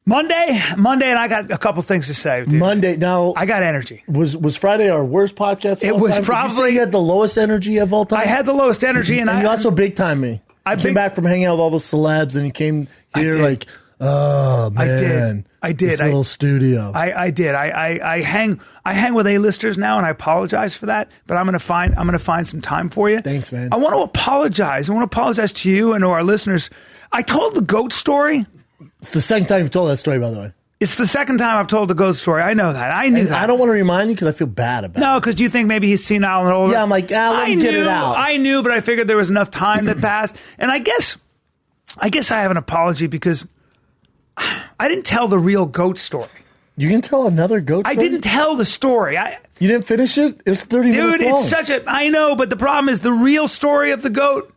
Monday, and I got a couple things to say. Dude. Monday. Now I got energy. Was Friday our worst podcast? It was probably. Did you say you had the lowest energy of all time. I had the lowest energy, and you also big time me. I came back from hanging out with all the celebs, and you came here like, oh man, I did. This little studio. I did. I hang with A-listers now, and I apologize for that. But I'm gonna find some time for you. Thanks, man. I want to apologize. I want to apologize to you and to our listeners. I told the goat story. It's the second time you've told that story, by the way. It's the second time I've told the goat story. I know that. I knew that. I don't want to remind you because I feel bad about it. No, because you think maybe he's senile and older. Yeah, I'm like, let me get it out. I knew, but I figured there was enough time that passed. And I guess I have an apology because I didn't tell the real goat story. You can tell another goat story? I didn't tell the story. You didn't finish it? It was 30 minutes long. Dude, it's such a... I know, but the problem is the real story of the goat,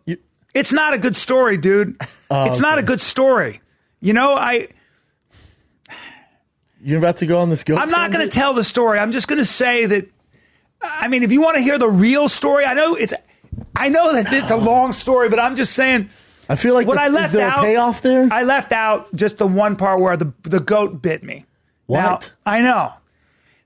it's not a good story, dude. It's not a good story. You know, You're about to go on this goat I'm not going to tell the story. I'm just going to say that, I mean, if you want to hear the real story, I know that it's a long story, but I'm just saying... I feel like is there a payoff there? I left out just the one part where the goat bit me. What? Now, I know.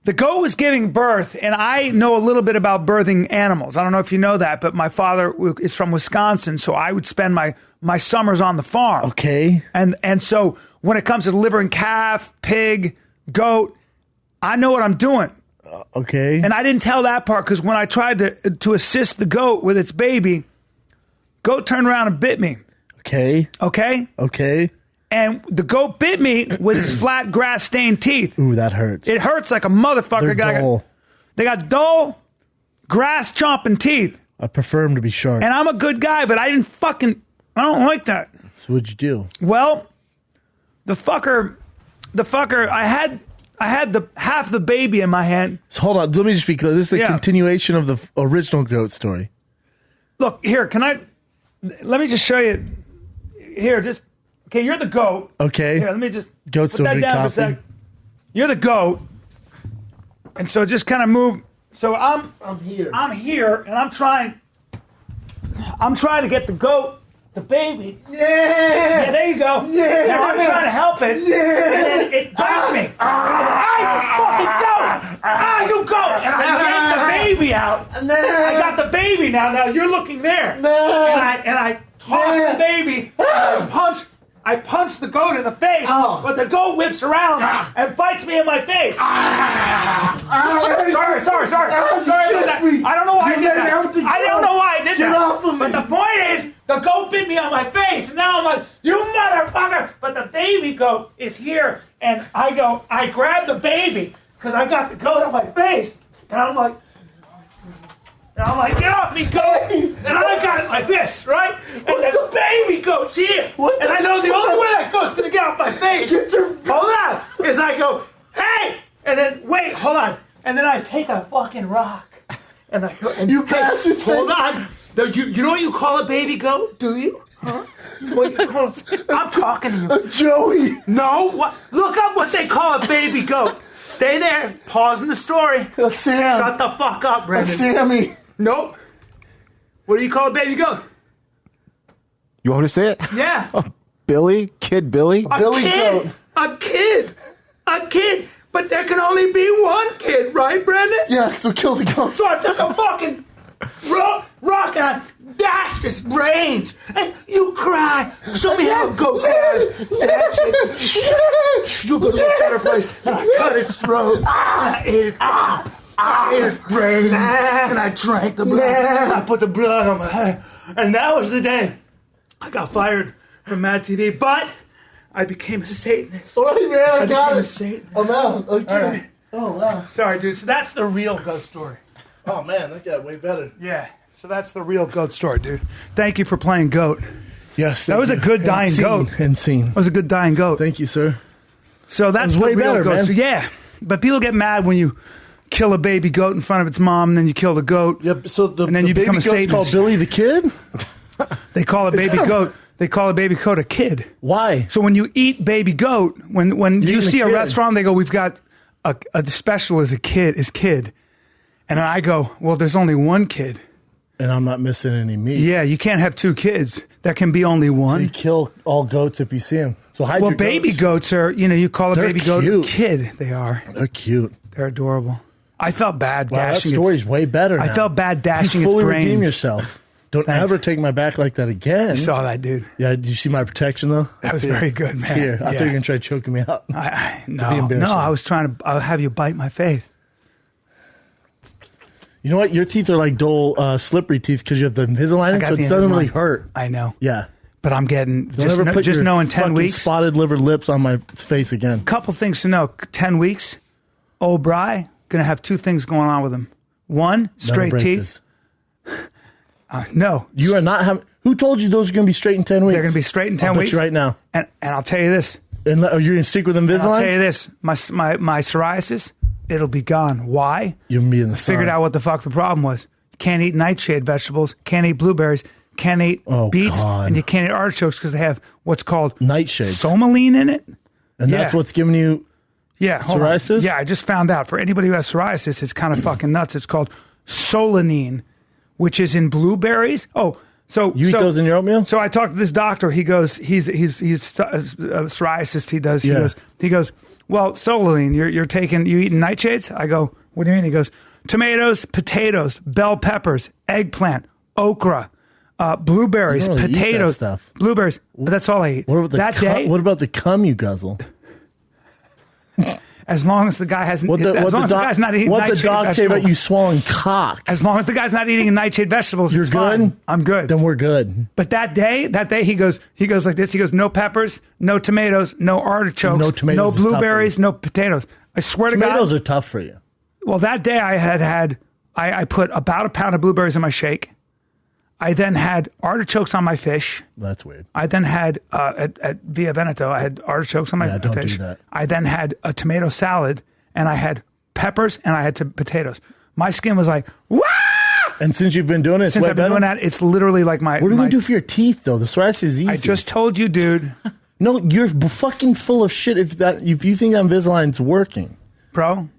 The goat was giving birth, and I know a little bit about birthing animals. I don't know if you know that, but my father is from Wisconsin, so I would spend my summers on the farm. Okay. And so when it comes to delivering calf, pig, goat, I know what I'm doing. Okay. And I didn't tell that part because when I tried to assist the goat with its baby, goat turned around and bit me. Okay. Okay? Okay. And the goat bit me with its flat grass-stained teeth. Ooh, that hurts. It hurts like a motherfucker. They're dull. They got dull, grass-chomping teeth. I prefer them to be sharp. And I'm a good guy, but I don't like that. So what'd you do? Well, the fucker, I had the half the baby in my hand. So hold on, let me just be clear. This is a continuation of the original goat story. Look, here, let me just show you. Here, okay, you're the goat. Okay. Here, let me just Goats put that down for a sec. You're the goat. And so just kind of move. So I'm here. I'm here, and I'm trying to get the goat, the baby. Yeah, there you go. Yeah. Now I'm trying to help it. Yeah. And then it bites me. You fucking goat. You goat. And I get the baby out. I got the baby now. Now you're looking there. And I toss the baby. I punch the goat in the face, but the goat whips around and bites me in my face. Sorry. I don't know why I did that. I don't know why I did that. But the point is, the goat bit me on my face, and now I'm like, you motherfucker! But the baby goat is here, and I grab the baby, because I got the goat on my face, and I'm like, get off me, goat! And I got it like this, right? And the baby goat's here. And I know the only way that goat's going to get off my face, hold on, is I go, hey! And then, wait, hold on. And then I take a fucking rock. And I go, and you bash his face. Hold on. You know what you call a baby goat? Do you? Huh? What you call I'm talking to you. Joey. No. What? Look up what they call a baby goat. Stay there. Pause in the story. Sam. Shut the fuck up, Brendan. Sammy. Nope. What do you call a baby goat? You want me to say it? Yeah. Billy? Kid Billy? A kid. But there can only be one kid, right, Brendan? Yeah, so kill the goat. So I took a fucking rock and I dashed his brains. And you cry. Show me how a goat cries. You go to a better place. And I cut its throat. And I ate his brain. And I drank the blood. And I put the blood on my head. And that was the day I got fired from Mad TV. But I became a Satanist. All right, man, I got it. A Satanist. I'm out. Okay. Right. Oh, wow. Sorry, dude. So that's the real goat story. Oh, man, that got way better. Yeah. So that's the real goat story, dude. Thank you for playing goat. Yes. That was a good dying goat. And scene. That was a good dying goat. Thank you, sir. So that's way better, goat. man. So, yeah. But people get mad when you kill a baby goat in front of its mom, and then you kill the goat. Yep. So and then you become a Satanist. Called Billy the Kid? They call a baby goat. They call a baby goat a kid. Why? So when you eat baby goat, when you see a restaurant, they go, "We've got a special as a kid." And I go, "Well, there's only one kid." And I'm not missing any meat. Yeah, you can't have 2 kids. There can be only one. So you kill all goats if you see them. So hide your baby goats are, you call a baby goat a kid. They are. They're cute. They're adorable. I felt bad dashing. That story's way better now. I felt bad dashing you its fully brains. redeem yourself. Don't ever take my back like that again. You saw that, dude. Yeah, did you see my protection, though? That was very good, man. Here. I thought you were going to try choking me out. No, I was trying to have you bite my face. You know what? Your teeth are like dull, slippery teeth because you have the Invisalign, so it doesn't really hurt. I know. Yeah. But I'm getting, Put just your know in 10 weeks. Spotted liver lips on my face again. Couple things to know. 10 weeks, old Bryan, going to have 2 things going on with him. One, straight teeth. No. You are not having. Who told you those are going to be straight in 10 weeks? They're going to be straight in 10 I'll weeks. bet you right now. And I'll tell you this. And are you going to stick with Invisalign? I'll tell you this. My psoriasis, it'll be gone. Why? You'll be in the sun. Figured out what the fuck the problem was. Can't eat nightshade vegetables. Can't eat blueberries. Can't eat beets. God. And you can't eat artichokes because they have what's called nightshade. Somaline in it. And that's what's giving you psoriasis? Yeah, I just found out. For anybody who has psoriasis, it's kind of fucking nuts. It's called solanine, which is in blueberries. Oh, so you eat those in your oatmeal? So I talked to this doctor. He goes, he's psoriasis. He goes, well, solanine, you eating nightshades? I go, what do you mean? He goes, tomatoes, potatoes, bell peppers, eggplant, okra, blueberries, potatoes, blueberries. That's all I eat. What about the cum you guzzle? As long as the guy hasn't. What the guy's not eating what the doc vegetables. say about you swallowing cock? As long as the guy's not eating nightshade vegetables, you're it's good. Fine. I'm good. Then we're good. But that day, he goes like this. He goes, no peppers, no tomatoes, no artichokes, no blueberries, no potatoes. I swear to God, tomatoes are tough for you. Well, that day I put about a pound of blueberries in my shake. I then had artichokes on my fish. That's weird. I then had, at Via Veneto, I had artichokes on my fish. Don't do that. I then had a tomato salad, and I had peppers, and I had potatoes. My skin was like, wah! And since you've been doing it, Since I've been doing that, it's literally like my... What are you going to do for your teeth, though? The psoriasis is easy. I just told you, dude. No, you're fucking full of shit if you think Invisalign's working. Bro,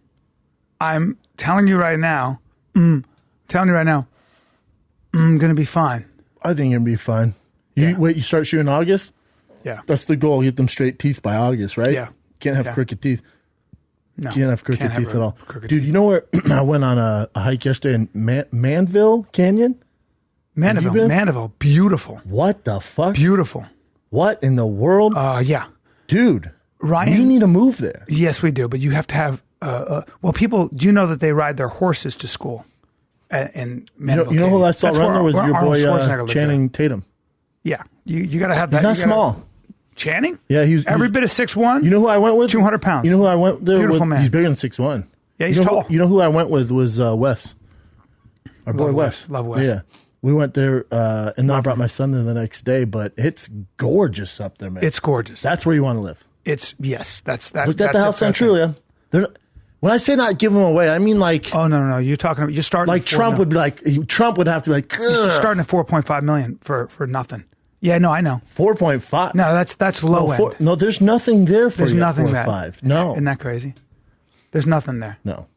I'm telling you right now, I'm going to be fine. I think you're going to be fine. You start shooting in August? Yeah. That's the goal. Get them straight teeth by August, right? Yeah. Can't have crooked teeth. No. Can't have crooked teeth at all. Dude, you know where I went on a hike yesterday in Manville Canyon? Mandeville. Beautiful. What the fuck? Beautiful. What in the world? Yeah. Dude, Ryan, we need to move there. Yes, we do. But you have to have, people, do you know that they ride their horses to school? In Mandeville you know who I saw That's run there was your boy Channing there. Tatum. Yeah. You got to have that. He's not small. Channing? Yeah, he's every bit of 6'1". You know who I went with? 200 pounds. You know who I went there Beautiful with? man. He's bigger than 6'1". Yeah, he's tall. You know who I went with was Wes. Our boy Wes. Love Wes. Yeah. We went there, and then I brought my son there the next day, but it's gorgeous up there, man. It's gorgeous. That's where you want to live. That's that. Looked at the house on Trulia. When I say not give them away, I mean like... Oh, no. You're starting... Like Trump would be like... Trump would have to be like... You're starting at $4.5 million for nothing. Yeah, no, I know. 4.5. No, that's low end. No, there's nothing there for there's you. There's nothing there. 4.5. No. Isn't that crazy? There's nothing there. No.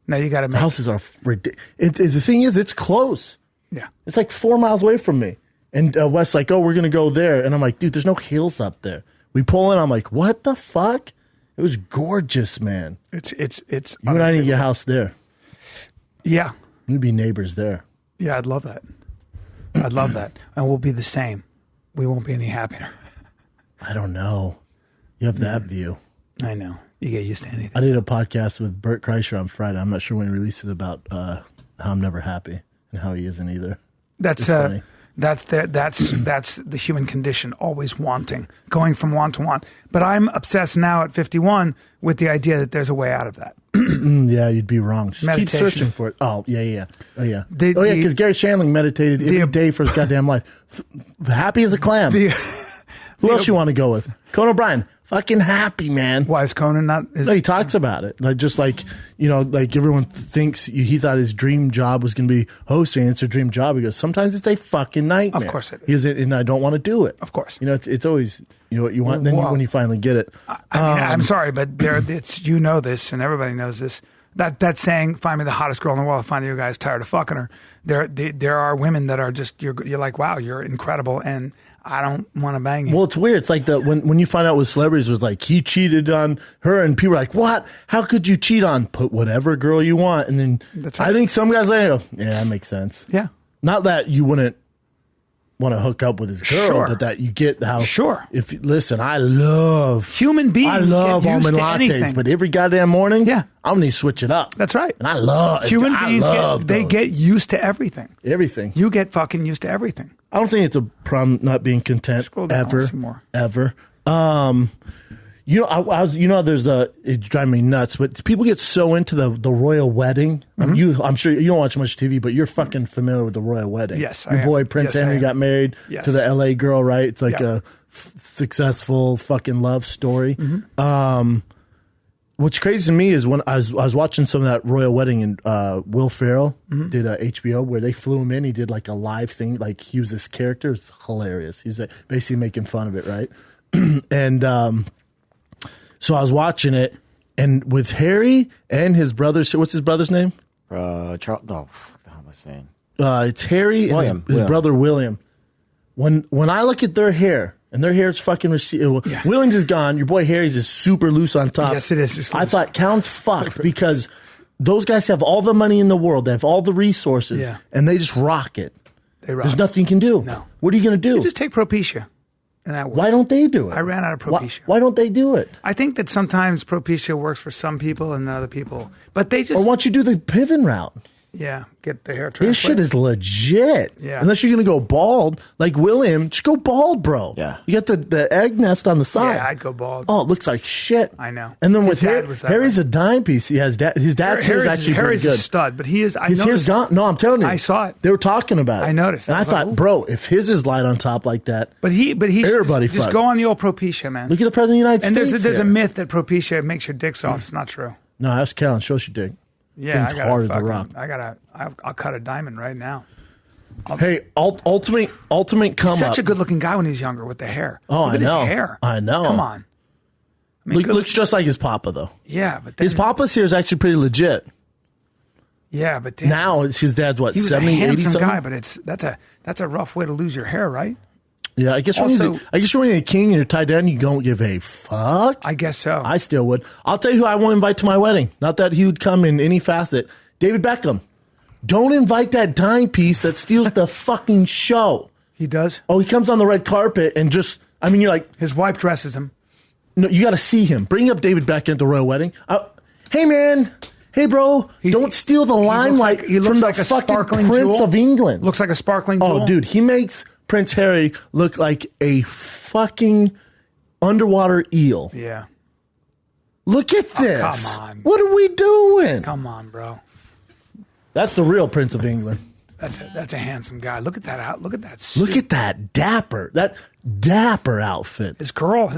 No, you got to make... Houses are ridiculous. The thing is, it's close. Yeah. It's like 4 miles away from me. And Wes like, we're going to go there. And I'm like, dude, there's no hills up there. We pull in. I'm like, what the fuck? It was gorgeous, man. It's. You and I need your house there. Yeah. We'd be neighbors there. Yeah, I'd love that. And we'll be the same. We won't be any happier. I don't know. You have that view. I know. You get used to anything. I did a podcast with Bert Kreischer on Friday. I'm not sure when he released it about how I'm never happy and how he isn't either. That's funny. That's the human condition, always wanting, going from want to want. But I'm obsessed now at 51 with the idea that there's a way out of that. Yeah, you'd be wrong. Just keep searching for it. Oh, yeah. Because Gary Shandling meditated every day for his goddamn life. Happy as a clam. Who else you want to go with? Conan O'Brien. Fucking happy, man. Why is Conan not? No, he talks about it. Like everyone thinks he thought his dream job was going to be hosting. It's a dream job. He goes, sometimes it's a fucking nightmare. Of course it is. And I don't want to do it. Of course. It's always what you want. Then when you finally get it. I'm sorry, but it's this, and everybody knows this. That saying, find me the hottest girl in the world, I'll find you guys tired of fucking her. There are women that are just, you're like, wow, you're incredible, and I don't want to bang you. Well, it's weird. It's like when you find out with celebrities, it was like, he cheated on her, and people are like, what? How could you cheat on? Put whatever girl you want. And then right. I think some guys like, yeah, that makes sense. Yeah. Not that you wouldn't want to hook up with his girl, but that you get how. Sure. Listen, I love human beings. I love almond lattes, anything. But every goddamn morning, yeah, I'm gonna switch it up. That's right. And I love human beings. They get used to everything. Everything. You get fucking used to everything. I don't think it's a problem not being content ever. It's driving me nuts, but people get so into the royal wedding. Mm-hmm. I'm sure you don't watch much TV, but you're fucking familiar with the royal wedding. Yes, your boy Prince Henry got married to the LA girl, right? It's like a successful fucking love story. Mm-hmm. What's crazy to me is when I was watching some of that royal wedding, and Will Ferrell did HBO where they flew him in. He did like a live thing, like he was this character. It's hilarious. He's basically making fun of it, right? And so I was watching it, and with Harry and his brother, what's his brother's name? Charles. No, what am I saying? It's Harry and his brother William. When I look at their hair. And their hair's fucking Williams is gone. Your boy Harry's is super loose on top. Yes, it is. I thought Count's fucked because those guys have all the money in the world. They have all the resources. And they just rock it. There's nothing you can do. No. What are you going to do? You just take Propecia. And that works. Why don't they do it? I ran out of Propecia. Why don't they do it? I think that sometimes Propecia works for some people and other people. But they just... Or why don't you do the Piven route? Yeah, get the hair transplant. This shit is legit. Yeah. Unless you're going to go bald, like William, just go bald, bro. Yeah. You got the egg nest on the side. Yeah, I'd go bald. Oh, it looks like shit. I know. And then with Harry's a dime piece. He has his dad's hair is actually Harry's pretty good. A stud, but he is. His hair's gone. No, I'm telling you. I saw it. They were talking about it. I noticed. And I thought, like, bro, if his is light on top like that, but he everybody just go on the old Propecia, man. Look at the president of the United States. And there's a myth that Propecia makes your dick soft. It's not true. No, that's Callan. Shows your dick. Yeah, thing's hard as a rock. I'll cut a diamond right now. Hey, ultimate come He's such up. a good looking guy when he's younger with the hair. Oh, Look I know. His hair. I know. Come on. I mean, looks just like his papa though. Yeah, but then, his papa's hair is actually pretty legit. Yeah, but damn, now his dad's what, he was 70, a handsome 80 something? guy, but that's a rough way to lose your hair, right? Yeah, I guess when you're a king and you're tied down, you don't give a fuck. I guess so. I still would. I'll tell you who I won't invite to my wedding. Not that he would come in any facet. David Beckham. Don't invite that dime piece that steals the fucking show. He does? Oh, he comes on the red carpet and just, I mean, you're like. His wife dresses him. No, you got to see him. Bring up David Beckham at the royal wedding. Hey, man. Hey, bro. Don't steal the limelight from the fucking Prince of England. Looks like a sparkling jewel. Oh, dude. He makes Prince Harry look like a fucking underwater eel. Yeah. Look at this. Come on. What are we doing? Come on, bro. That's the real Prince of England. That's a handsome guy. Look at that Look at that suit. Look at that dapper outfit. His girl.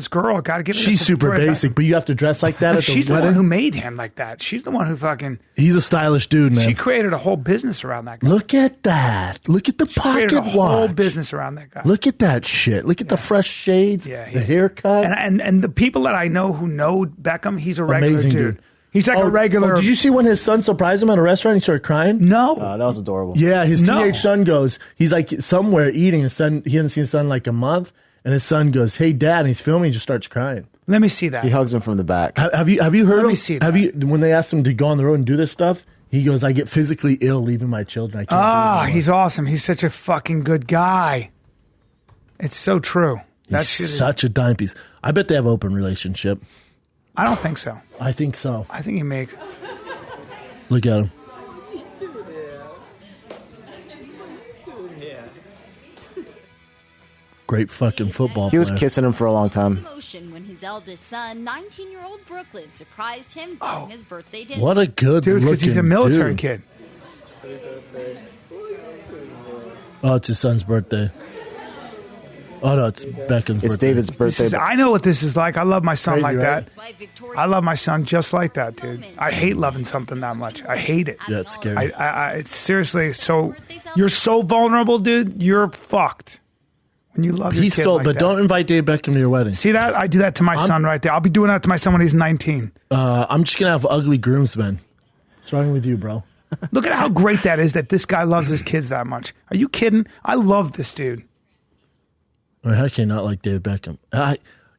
Got to give it. She's super basic, but you have to dress like that at the She's wedding. The one who made him like that. She's the one who fucking. He's a stylish dude, man. She created a whole business around that guy. Look at that. Look at the pocket watch. A whole business around that guy. Look at that shit. Look at the fresh shades. Yeah, the haircut. And the people that I know who know Beckham, he's a regular amazing dude. He's like a regular. Did you see when his son surprised him at a restaurant and he started crying? No. That was adorable. Yeah, his teenage son goes, he's like somewhere eating. His son, he hasn't seen his son in like a month. And his son goes, "Hey, Dad," and he's filming. He just starts crying. Let me see that. He hugs him from the back. Have you heard? Let me see that. When they asked him to go on the road and do this stuff, he goes, "I get physically ill leaving my children. I can't do it." He's awesome. He's such a fucking good guy. It's so true. He's such a dime piece. I bet they have an open relationship. I don't think so. I think so. I think he makes. Look at him. Great fucking football player. He was kissing him for a long time. When his eldest son, 19-year-old Brooklyn, surprised him during his birthday dinner. What a good dude, because he's a military dude. kid. Oh, it's his son's birthday. Oh no, it's Beckham's birthday. It's David's birthday. I know what this is like. I love my son Crazy, like right? that. I love my son just like that, dude. I hate loving something that much. I hate it. Yeah, it's scary. It's seriously so. You're so vulnerable, dude. You're fucked. When you love your kid stole, like but that. don't invite Dave Beckham to your wedding. See that? I do that to my son right there. I'll be doing that to my son when he's 19. I'm just gonna have ugly groomsmen. What's wrong with you, bro? Look at how great that is that this guy loves his kids that much. Are you kidding? I love this dude. I mean, how can you not like David Beckham?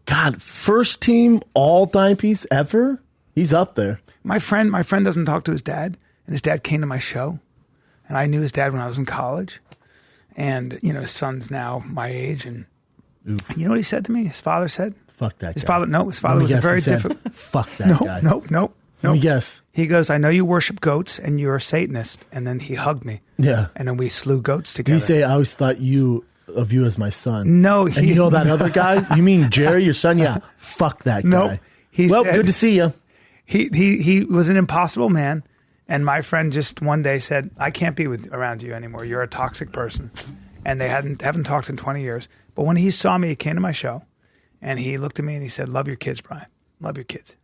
God, first team all-time piece ever? He's up there. My friend doesn't talk to his dad, and his dad came to my show, and I knew his dad when I was in college, and his son's now my age, and you know what he said to me? His father said, "Fuck that." His father was a very different. Fuck that guy. Nope. Let me guess. He goes, I know you worship goats and you're a Satanist. And then he hugged me. Yeah. And then we slew goats together. He say, I always thought of you as my son. No. And you know that other guy? You mean Jerry, your son? Yeah. Fuck that guy. Nope. Well, good to see you. He was an impossible man. And my friend just one day said, I can't be around you anymore. You're a toxic person. And they haven't talked in 20 years. But when he saw me, he came to my show. And he looked at me and he said, love your kids, Bryan. Love your kids.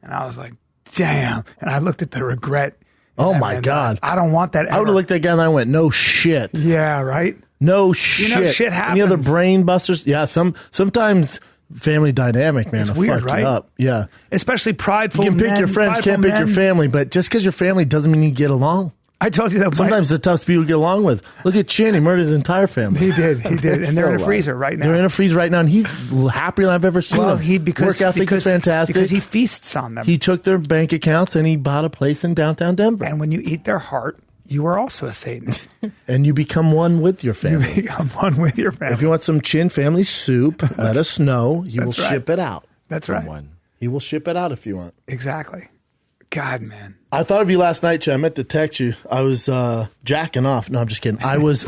And I was like, damn. And I looked at the regret. Oh, my God. I don't want that ever. I would have looked at that guy and I went, no shit. Yeah, right? No shit. Shit happens. Any other brain busters? Yeah, sometimes family dynamic, man, it's will weird, fuck right? you up. Yeah. Especially prideful men. You can pick your friends, can't pick your family, but just because your family doesn't mean you get along. I told you that. Sometimes the toughest people to get along with. Look at Chin. He murdered his entire family. He did. And they're in a freezer right now. They're in a freezer right now, and he's happier than I've ever seen him. Work ethic is fantastic. Because he feasts on them. He took their bank accounts, and he bought a place in downtown Denver. And when you eat their heart, you are also a Satanist. And you become one with your family. You become one with your family. If you want some Chin family soup, let us know. He will ship it out. That's right. He will ship it out if you want. Exactly. God, man. I thought of you last night, Chin. I meant to text you. I was jacking off. No, I'm just kidding. I was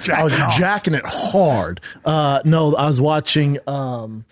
jacking it hard. No, I was watching I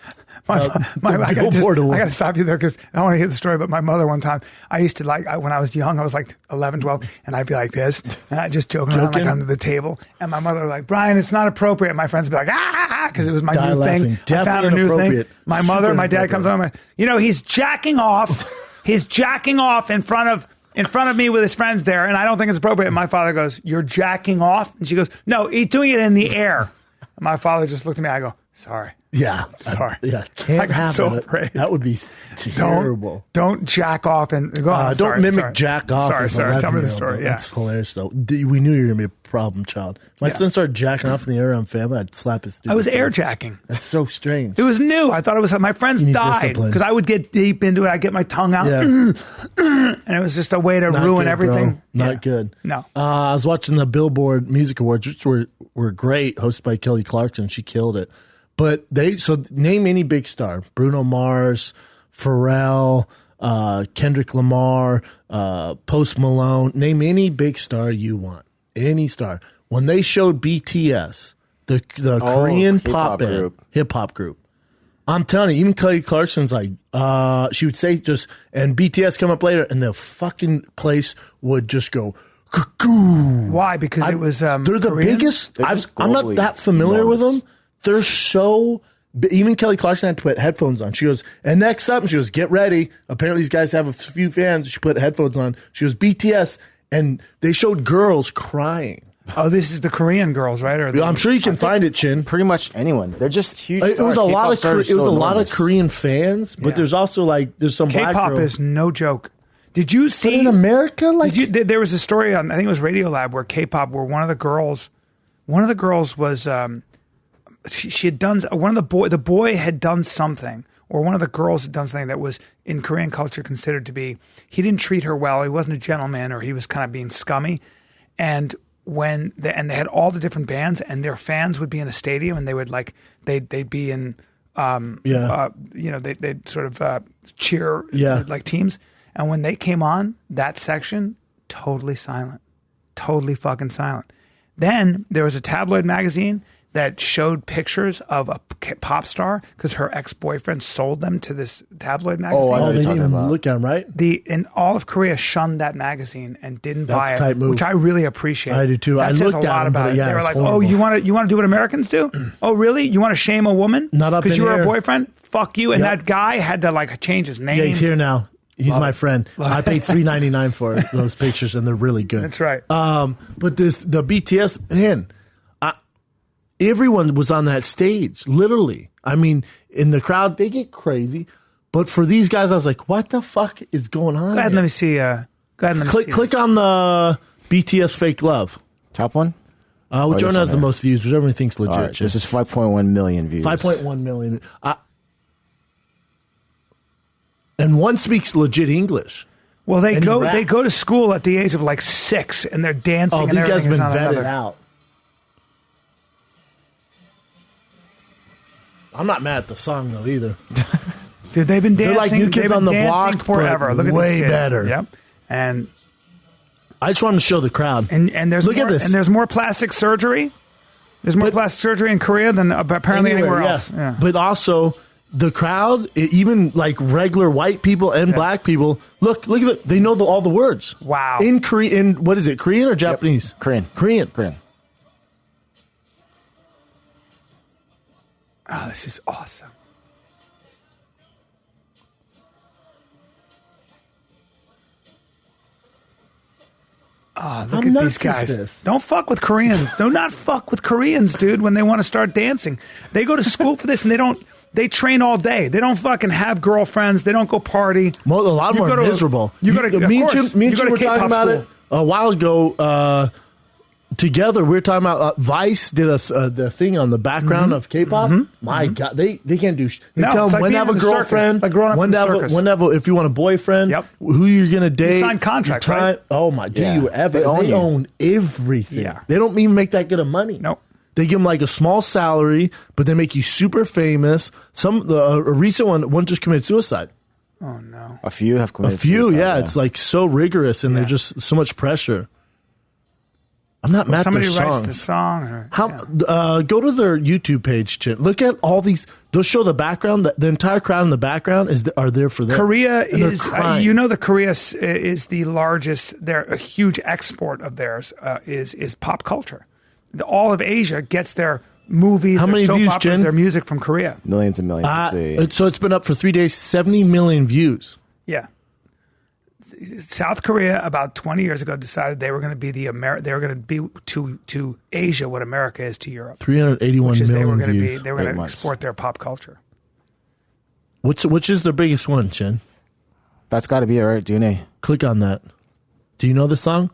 got to stop you there because I want to hear the story. But my mother one time, I used to when I was young, I was like 11, 12, and I'd be like this, and I'd just joking around like under the table. And my mother was like, Bryan, it's not appropriate. And my friends would be like, because it was my new thing. I found a new thing. My mother, my dad comes home, he's jacking off. He's jacking off in front of me with his friends there, and I don't think it's appropriate. And my father goes, "You're jacking off?" And she goes, "No, he's doing it in the air." And my father just looked at me. I go, "Sorry." Yeah, sorry. Can't happen. So afraid. That would be terrible. Don't jack off and go on. Don't mimic jack off. Sorry. Tell me the story. Yeah, that's hilarious though. We knew you were gonna be a problem child. My son started jacking off in the air around family. I'd slap his. I was air jacking. That's so strange. It was new. I thought it was. My friends died because I would get deep into it. I'd get my tongue out, and it was just a way to ruin everything. Not good. No. I was watching the Billboard Music Awards, which were great, hosted by Kelly Clarkson. She killed it. But name any big star: Bruno Mars, Pharrell, Kendrick Lamar, Post Malone. Name any big star you want. Any star. When they showed BTS, the Korean pop band, hip hop group, I'm telling you, even Kelly Clarkson's like, she would say and BTS come up later, and the fucking place would just go. Cuckoo. Why? Because it was. They're the Korean? biggest. I'm not that familiar with them. They're so. Even Kelly Clarkson had to put headphones on. She goes, and next up, and she goes, get ready. Apparently, these guys have a few fans. She put headphones on. She goes, BTS, and they showed girls crying. Oh, this is the Korean girls, right? I'm sure you can find it, Chin. Pretty much anyone. They're just huge. It was a lot of Korean fans, but there's also there's some K-pop black girls. is no joke. Did you see but in America? There was a story on, I think it was Radiolab, where K-pop, where one of the girls was. She had done the boy had done something, or one of the girls had done something that was in Korean culture considered to be, he didn't treat her well, he wasn't a gentleman, or he was kind of being scummy. And they had all the different bands, and their fans would be in a stadium, and they would they'd be in they'd sort of cheer like teams, and when they came on that section, totally silent, totally fucking silent. Then there was a tabloid magazine that showed pictures of a pop star because her ex-boyfriend sold them to this tabloid magazine. They didn't even look at them, right? In all of Korea shunned that magazine and didn't buy it, tight move. which I really appreciate. I do too. That says a lot about it. They were like, horrible. "Oh, you want to do what Americans do? Oh, really? You want to shame a woman because you were a boyfriend? Fuck you!" And that guy had to change his name. Yeah, he's here now. He's my friend. I paid $3.99 for those pictures, and they're really good. That's right. But the BTS, man, everyone was on that stage, literally. I mean, in the crowd, they get crazy. But for these guys, I was like, what the fuck is going on? Go ahead, let me see. Go ahead and let me see Click this. on the BTS Fake Love. Top one? Which one has the most views? Whichever one thinks legit. Right, this is 5.1 million views. 5.1 million. And one speaks legit English. Well, they go to school at the age of like 6, and they're dancing. Oh, and these guys everything been is on vetted another. out. I'm not mad at the song though either. Dude, they've been dancing. They're like New Kids on the Block forever. but Look at way this kid. better. Yep. And I just want to show the crowd. and there's Look more, at this. And there's more plastic surgery. There's more plastic surgery in Korea than apparently anywhere else. Yeah. But also the crowd, even like regular white people and black people, look at it. They know all the words. Wow. In Korean, what is it? Korean or Japanese? Korean. Oh, this is awesome. Oh, look at these guys. Don't fuck with Koreans. Do not fuck with Koreans, dude, when they want to start dancing. They go to school for this, and they train all day. They don't fucking have girlfriends. They don't go party. Well, a lot of them are miserable. Me and Jim were talking about it a while ago. Together, we were talking about Vice did the thing on the background of K-pop. My God, they can't do. They tell them when to have a girlfriend, when to have if you want a boyfriend, who you're gonna date. You sign contract, right? Oh my, do you ever? They own everything. Yeah. They don't even make that good of money. Nope. They give them like a small salary, but they make you super famous. A recent one just committed suicide. Oh no. A few have committed suicide. Yeah, it's like so rigorous, and they're just so much pressure. I'm not mad at their songs. Somebody writes the song. Go to their YouTube page, Chin. Look at all these. They'll show the background. The entire crowd in the background are there for them. Korea is, that Korea is the largest. They're a huge export of theirs is pop culture. All of Asia gets their movies, how many views, Chin? Their music from Korea. Millions and millions. So it's been up for 3 days. 70 million views. Yeah. South Korea about 20 years ago decided they were going to be they were going to be to Asia what America is to Europe. 381 million views. They were going to export their pop culture. Which is their biggest one, Chen? That's got to be it, right? Dune. Click on that. Do you know the song?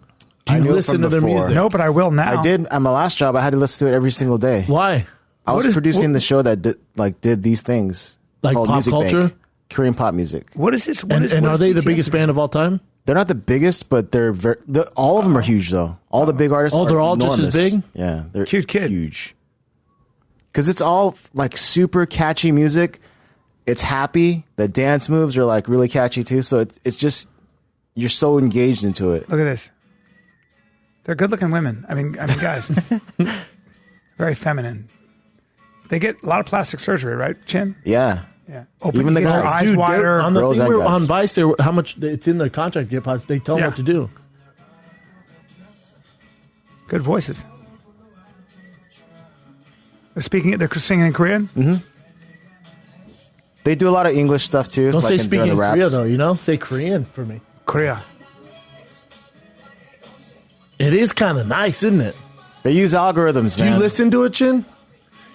Do you listen to their music? No, but I will now. I did. At my last job, I had to listen to it every single day. Why? I was producing the show that did these things. Like pop Music culture? Bank. Korean pop music. What is this? And are they the biggest band of all time? They're not the biggest, but they're all of them are huge, though. All the big artists they're all enormous. just as big? Yeah. They're Cute kid. huge. Because it's all like super catchy music. It's happy. The dance moves are like really catchy, too. So it's just, you're so engaged into it. Look at this. They're good-looking women. I mean, guys. Very feminine. They get a lot of plastic surgery, right, Chin? Yeah. Yeah. Even the their guys. eyes wider. On the Girls thing and we're guys. on Vice, how much it's in the contract. They tell them what to do. Good voices. They're singing in Korean? Mm-hmm. They do a lot of English stuff, too. Don't like say speaking the raps. Korea, though, Say Korean for me. Korea. It is kind of nice, isn't it? They use algorithms, man. Do you listen to it, Chin?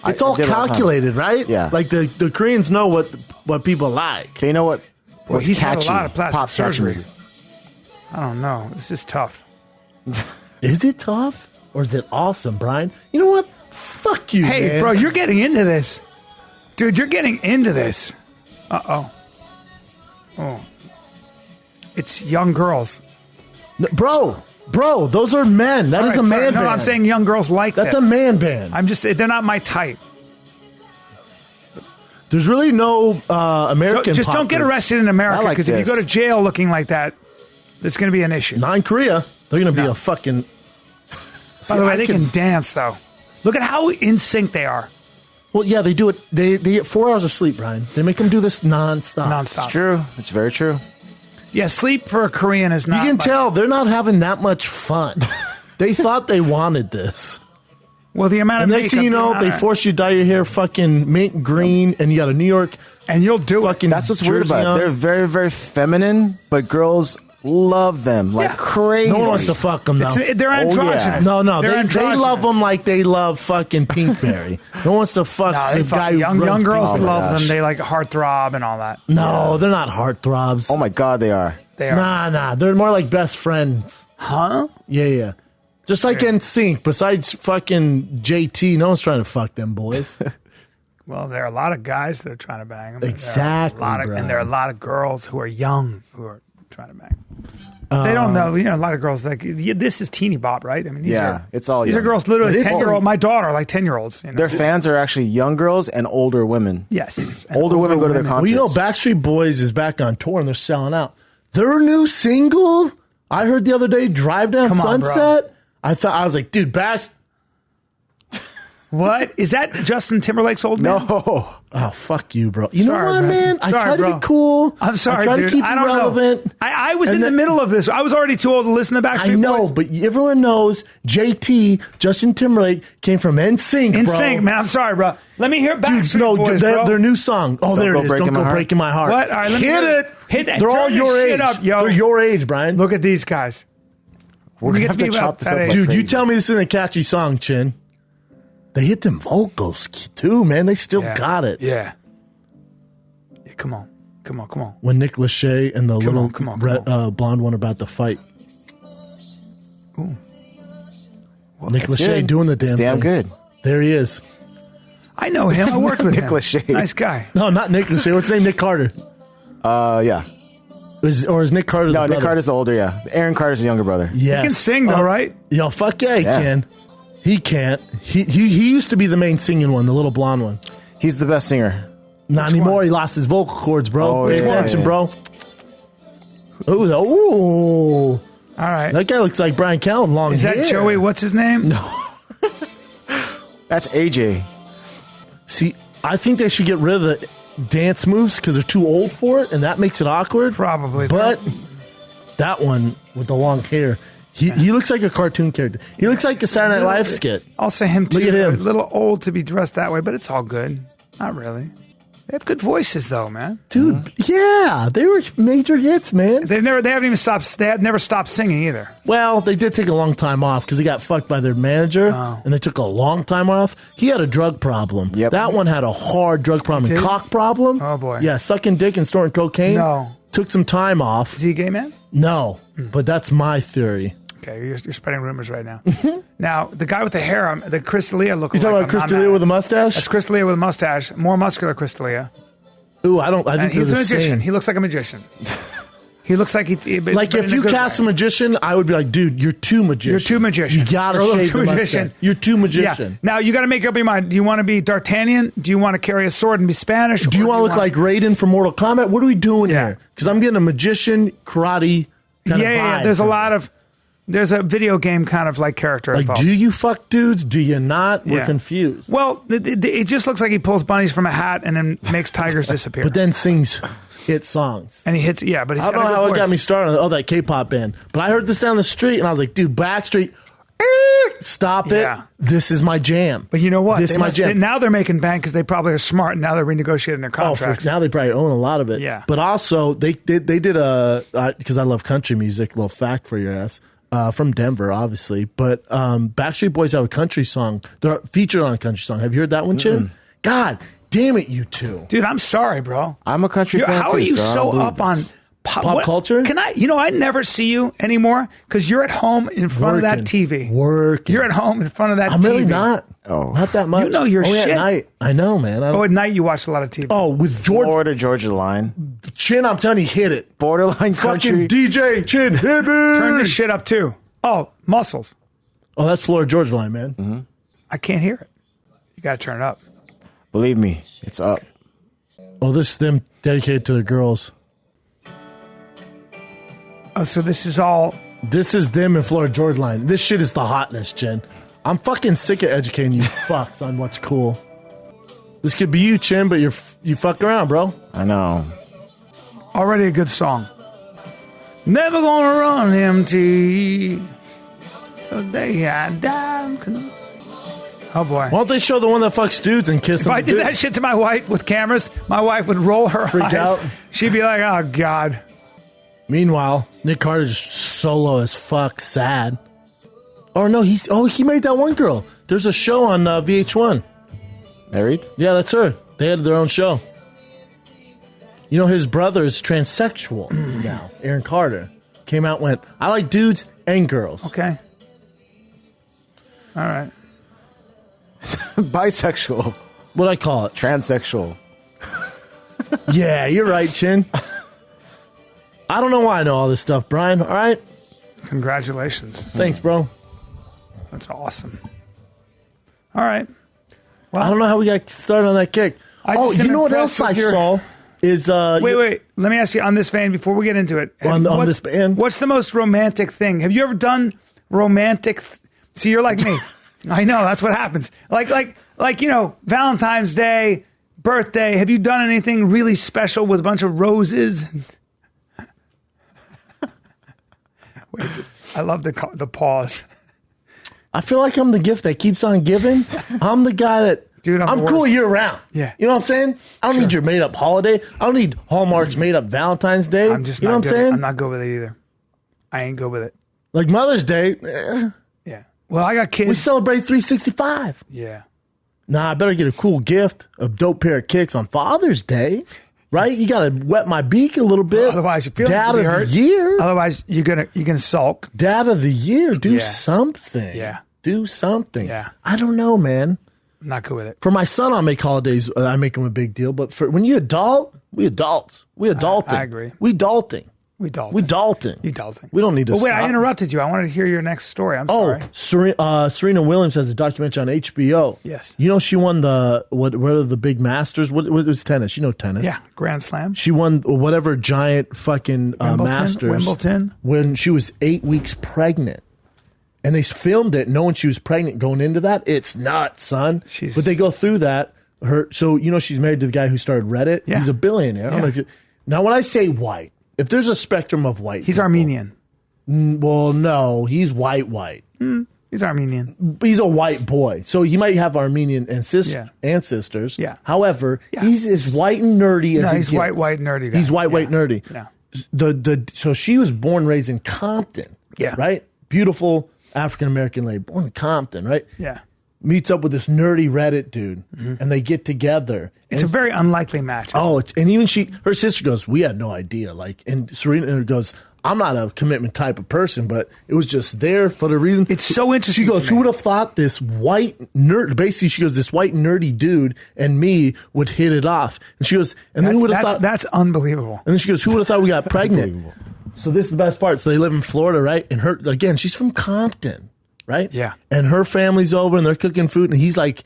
It's all calculated, right? Yeah. Like the Koreans know what people like. They know what's he's catchy. had a lot of plastic pop surgery. music. I don't know. This is tough. Is it tough? Or is it awesome, Brian? You know what? Fuck you, Hey, man. bro, you're getting into this. Dude, you're getting into this. Uh-oh. Oh. It's young girls. No, bro, those are men. That is a man band. No, I'm saying young girls like That's this. a man band. I'm just, they're not my type. There's really no American Just don't get arrested in America, like because if you this. go to jail looking like that, there's going to be an issue. Not in Korea. They're going to be a fucking... By the way, they can dance, though. Look at how in sync they are. Well, yeah, they do it. They get 4 hours of sleep, Brian. They make them do this nonstop. It's true. It's very true. Yeah, sleep for a Korean is not... You can tell they're not having that much fun. They thought they wanted this. Well, the amount And of next thing you know, they force you to dye your hair fucking mint green, and you got a New York... And you'll do fucking it. That's what's weird about it. They're very, very feminine, but girls love them like crazy. No one wants to fuck them, though. They're androgynous. yeah. No, They're they love them like they love fucking Pinkberry. No one wants to fuck No, the guy who young runs girls Pinkberry. love gosh. them. They like heartthrob and all that. No, they're not heartthrobs. Oh my God, they are. They are. Nah. They're more like best friends. Huh? Yeah. Just like NSYNC, besides fucking JT, no one's trying to fuck them boys. Well, there are a lot of guys that are trying to bang them. Exactly, And there are a lot of girls who are young who are trying to bang them. They don't know. A lot of girls like this is teeny bop, right? I mean, it's all these young. are girls literally But it's 10-year-old. My daughter, like 10-year-olds. Their fans are actually young girls and older women. Yes, and Older women go to their concerts. Well, you know, Backstreet Boys is back on tour and they're selling out. Their new single, I heard the other day, Drive Down Come on, Sunset. I was like, dude, What is that? Justin Timberlake's old man? No. Oh, fuck you, bro. You Sorry, know what, man? I Sorry, try to bro. be cool. I'm sorry, I try dude. to keep I it don't relevant. know. I was And in the then- middle of this. I was already too old to listen to Backstreet I know, Boys. but everyone knows JT, Justin Timberlake, came from NSYNC, bro. NSYNC, man. I'm sorry, bro. Let me hear Backstreet Dude, no, Boys, bro. their new song. Oh, there Go it is. Breaking Don't My go Heart. breaking my heart. What? All right, let me Hit hear it. Hit that. They're Turn all this your shit age. up, yo. They're your age, Brian. Look at these guys. We're When going you to have get to to be chop about this that up age. like Dude, you crazy. tell me this isn't a catchy song, Chin. They hit them vocals too, man. They still got it. Yeah. Come on. When Nick Lachey and the little come on. blonde one are about to fight. Ooh. Nick It's Lachey good. doing the damn It's damn thing. good. There he is. I know him. I worked with Nick him. Lachey. Nice guy. No, not Nick Lachey. What's his name? Nick Carter. Yeah. Or is Nick Carter the No, brother? Nick Carter's the older, yeah. Aaron Carter's the younger brother. Yes. He can sing, though, right? Yo, fuck yeah, he Yeah. can. He can't. He used to be the main singing one, the little blonde one. He's the best singer. Not anymore. He lost his vocal cords, bro. Oh, Pay yeah, attention, yeah. bro. Ooh. All right. That guy looks like Brian Callen, long Is that hair. Joey? What's his name? No. That's AJ. See, I think they should get rid of the dance moves because they're too old for it, and that makes it awkward. Probably. But that one with the long hair, he looks like a cartoon character. He looks like a Saturday Night Live skit. I'll say him too. Look at him. A little old to be dressed that way, but it's all good. Not really. They have good voices, though, man. Dude, yeah, they were major hits, man. They haven't even stopped. They had never stopped singing either. Well, they did take a long time off because they got fucked by their manager, and they took a long time off. He had a drug problem. Yep. That one had a hard drug problem, Did and he? cock problem. Oh, boy. Yeah, sucking dick and snorting cocaine. No. Took some time off. Is he a gay man? No, but that's my theory. Okay, you're spreading rumors right now. Now, the guy with the hair, the Chris D'Elia look. You talking about Chris D'Elia with a mustache? That's Chris D'Elia with a mustache. More muscular Chris D'Elia. Ooh, I And think he's they're a the magician. same. He looks like a magician. He looks like he. Like but if in a you good cast a way. magician, I would be like, dude, you're too magician. You're too magician. You gotta You're a little shave too the magician. mustache. You're too magician. Yeah. Now you got to make up your mind. Do you want to be D'Artagnan? Do you want to carry a sword and be Spanish? Do you want to look like Raiden from Mortal Kombat? What are we doing Yeah. here? Because I'm getting a magician karate kind of vibe. There's a from lot it. of. There's a video game kind of like character Like, involved. do you fuck dudes? Do you not? We're Yeah. confused. Well, it just looks like he pulls bunnies from a hat and then makes tigers disappear. But then sings hit songs. and he hits. Yeah, but he's I don't got know a how good it got voice. me started on that K-pop band, but I heard this down the street and I was like, dude, Backstreet, stop it. Yeah. This is my jam. But you know what? This is my jam. Now they're making bank because they probably are smart, and now they're renegotiating their Oh, contracts. now they probably own a lot of it. Yeah. But also, they did because I love country music, little fact for your ass, from Denver, obviously. But Backstreet Boys have a country song. They're featured on a country song. Have you heard that one, Chin? God damn it, you two. Dude, I'm sorry, bro. I'm a country fan How too, are you so I so don't believe up on this. Pop culture? Can I? I never see you anymore because you're at home in front of that TV. Working. You're at home in front of that I'm TV. really not. Oh. Not that much. You know your Only shit. at night. I know, man. Oh, at night you watch a lot of TV. Oh, with George Florida, Georgia line. Chin, I'm telling you, hit it. Borderline Fucking country. DJ Chin, hit it. Turn this shit up too. Oh, muscles. Oh, that's Florida Georgia line, man. I can't hear it. You got to turn it up. Believe me, it's up. Oh, this is them dedicated to the girls. Oh, so this is all. This is them and Florida Georgia line. This shit is the hotness, Chin. I'm fucking sick of educating you fucks on what's cool. This could be you, Chin, but you fuck around, bro. I know. Already a good song. Never gonna run empty. The day I die. Oh boy. Why don't they show the one that fucks dudes and kiss If them? I did that shit to my wife with cameras, my wife would roll her Freak eyes. out. She'd be like, oh God. Meanwhile, Nick Carter just solo as fuck, sad. Or no, he married that one girl. There's a show on VH1. Married? Yeah, that's her. They had their own show. You know, his brother is transsexual now. Aaron Carter came out and went, I like dudes and girls. Okay. All right. Bisexual. What'd I call it? Transsexual. Yeah, you're right, Chin. I don't know why I know all this stuff, Brian. All right? Congratulations. Thanks, bro. That's awesome. All right. Well, I don't know how we got started on that kick. You know what else I saw is... Wait. Let me ask you on this vein before we get into it. On this band? What's the most romantic thing? Have you ever done romantic... See, you're like me. I know, that's what happens. Like you know, Valentine's Day, birthday. Have you done anything really special with a bunch of roses? Wait, I love the pause. I feel like I'm the gift that keeps on giving. I'm the guy that... Dude, I'm cool year round. Yeah. You know what I'm saying? I don't need your made up holiday. I don't need Hallmark's made up Valentine's Day. I'm just you know not what I'm good. saying? I'm not good with it either. I ain't good with it. Like Mother's Day. Yeah. Well, I got kids. We celebrate 365. Yeah. Nah, I better get a cool gift, a dope pair of kicks on Father's Day. Right? You got to wet my beak a little bit. Otherwise, you feel Dad of hurt. the year. Otherwise, you're gonna sulk. Dad of the year. Do something. Yeah. Do something. Yeah. I don't know, man. I'm not good with it. For my son, I'll make holidays. I make them a big deal. But for when you adult, we adults. We adulting. I agree. We adulting. We adulting. We adulting. You adulting. We don't need to. But wait, stop. I interrupted you. I wanted to hear your next story. I'm sorry. Serena Williams has a documentary on HBO. Yes. You know she won what are the big Masters? What was tennis? You know tennis. Yeah, Grand Slam. She won whatever giant fucking Masters. Wimbledon. When she was 8 weeks pregnant. And they filmed it knowing she was pregnant going into that. It's nuts, son. But they go through that. So, you know, she's married to the guy who started Reddit. Yeah. He's a billionaire. I don't know if now, when I say white, if there's a spectrum of white, he's people, Armenian. Well, no, he's white. He's Armenian. He's a white boy. So he might have Armenian ancestors. Yeah. However, he's as white and nerdy as he's white, nerdy guy. He's white, nerdy. Yeah. So she was born, raised in Compton. Yeah. Right? Beautiful African-American lady, born in Compton, right? Yeah. Meets up with this nerdy Reddit dude, and they get together. It's a very unlikely match. And even her sister goes, we had no idea. And Serena goes, I'm not a commitment type of person, but it was just there for the reason. It's so interesting. She goes, who would have thought this white nerd, basically she goes, this white nerdy dude and me would hit it off. And she goes, and then who would have thought. That's unbelievable. And then she goes, who would have thought we got pregnant? So this is the best part. So they live in Florida, right? And her, again, she's from Compton, right? Yeah. And her family's over and they're cooking food and he's like,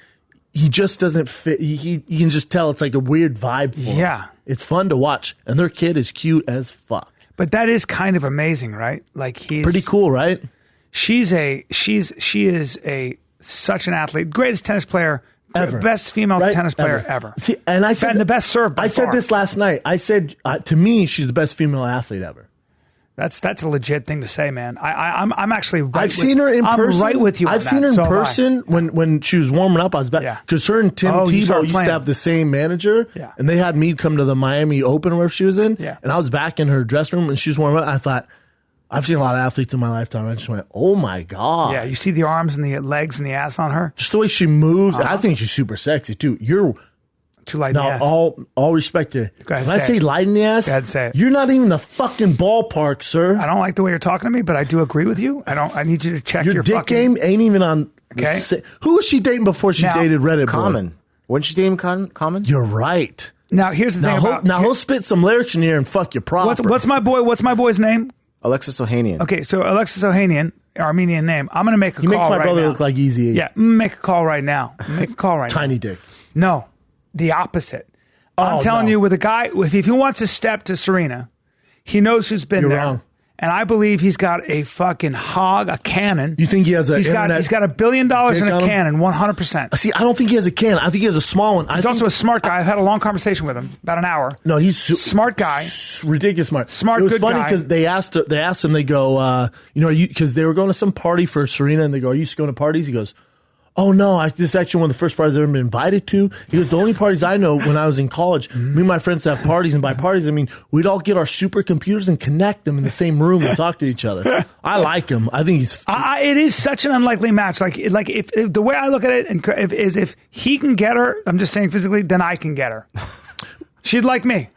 he just doesn't fit. You can just tell it's like a weird vibe for him. Yeah. It's fun to watch. And their kid is cute as fuck. But that is kind of amazing, right? Like he's pretty cool, right? She is such an athlete, greatest tennis player ever, best female tennis player ever. See, and I said the best serve. By far. Said this last night. I said to me, she's the best female athlete ever. That's a legit thing to say, man. I'm actually. I've seen her in person. I'm right with you. I've seen her in person when she was warming up. I was back because her and Tim Tebow used to have the same manager, and they had me come to the Miami Open where she was in, and I was back in her dressing room and she was warming up. I thought, I've seen a lot of athletes in my lifetime. I just went, oh my god! Yeah, you see the arms and the legs and the ass on her. Just the way she moves. I think she's super sexy too. You're. Too light in the ass. All respect to when I say light in the ass, go ahead, say it. You're not even the fucking ballpark, sir. I don't like the way you're talking to me, but I do agree with you. I need you to check your dick game ain't even on. Okay. Who was she dating before she dated Reddit? Common. Wasn't she dating Common? You're right. Now here's the thing. He'll spit some lyrics in here and fuck you proper. What's my boy's name? Alexis Ohanian. Okay, so Alexis Ohanian, Armenian name. I'm gonna make a call right now. He makes my brother look like Easy. Yeah, make a call right now. Make a call right now. Tiny dick. No, the opposite. I'm telling you, with a guy, if he wants to step to Serena, he knows who's been there. Wrong. And I believe he's got a fucking hog, a cannon. You think he has a? He's got $1 billion in a cannon, 100%. See, I don't think he has a cannon. I think he has a small one. He's also a smart guy. I've had a long conversation with him, about an hour. No, he's smart guy, ridiculous smart. Smart, it was good funny guy. because they asked him. They go, because they were going to some party for Serena, and they go, "Are you going to parties?" He goes, Oh no, this is actually one of the first parties I've ever been invited to. He goes, the only parties I know when I was in college, me and my friends have parties, and by parties I mean we'd all get our supercomputers and connect them in the same room and talk to each other. I like him. I think he's. It is such an unlikely match. Like if the way I look at it, is if he can get her, I'm just saying physically, then I can get her. She'd like me.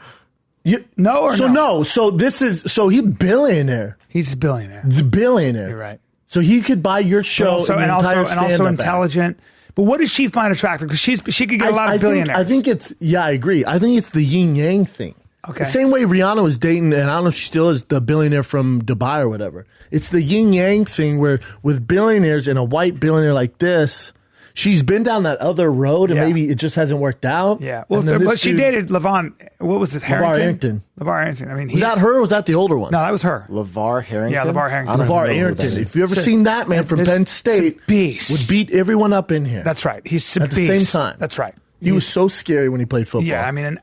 No. So he's billionaire. He's a billionaire. He's a billionaire. You're right. So he could buy your show and also intelligent. But what does she find attractive? Because she could get a lot of billionaires. I think it's I agree. I think it's the yin yang thing. Okay. The same way Rihanna was dating, and I don't know if she still is, the billionaire from Dubai or whatever. It's the yin yang thing where with billionaires and a white billionaire like this, she's been down that other road and maybe it just hasn't worked out. Yeah. Well, but she dated LeVar. What was it? Harrington. LeVar Harrington. I mean, was that her or was that the older one? No, that was her. LeVar Harrington. Yeah, LeVar Harrington. LeVar Harrington. If you ever seen that man from Penn State, beast would beat everyone up in here. That's right. He's at the same time. That's right. He was so scary when he played football. Yeah, I mean.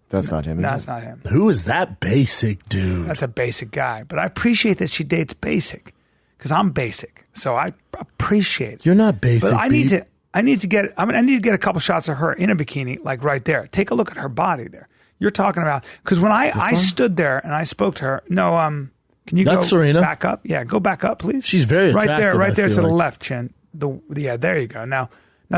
That's not him. No, it's not him. Who is that basic dude? That's a basic guy. But I appreciate that she dates basic because I'm basic. So I appreciate it. You're not basic. But I need to get a couple shots of her in a bikini, like right there. Take a look at her body there. You're talking about because when I stood there and I spoke to her. No, can you go Serena. back up? Yeah, go back up, please. She's very attractive, right there to the like. left, Chin. There you go. Now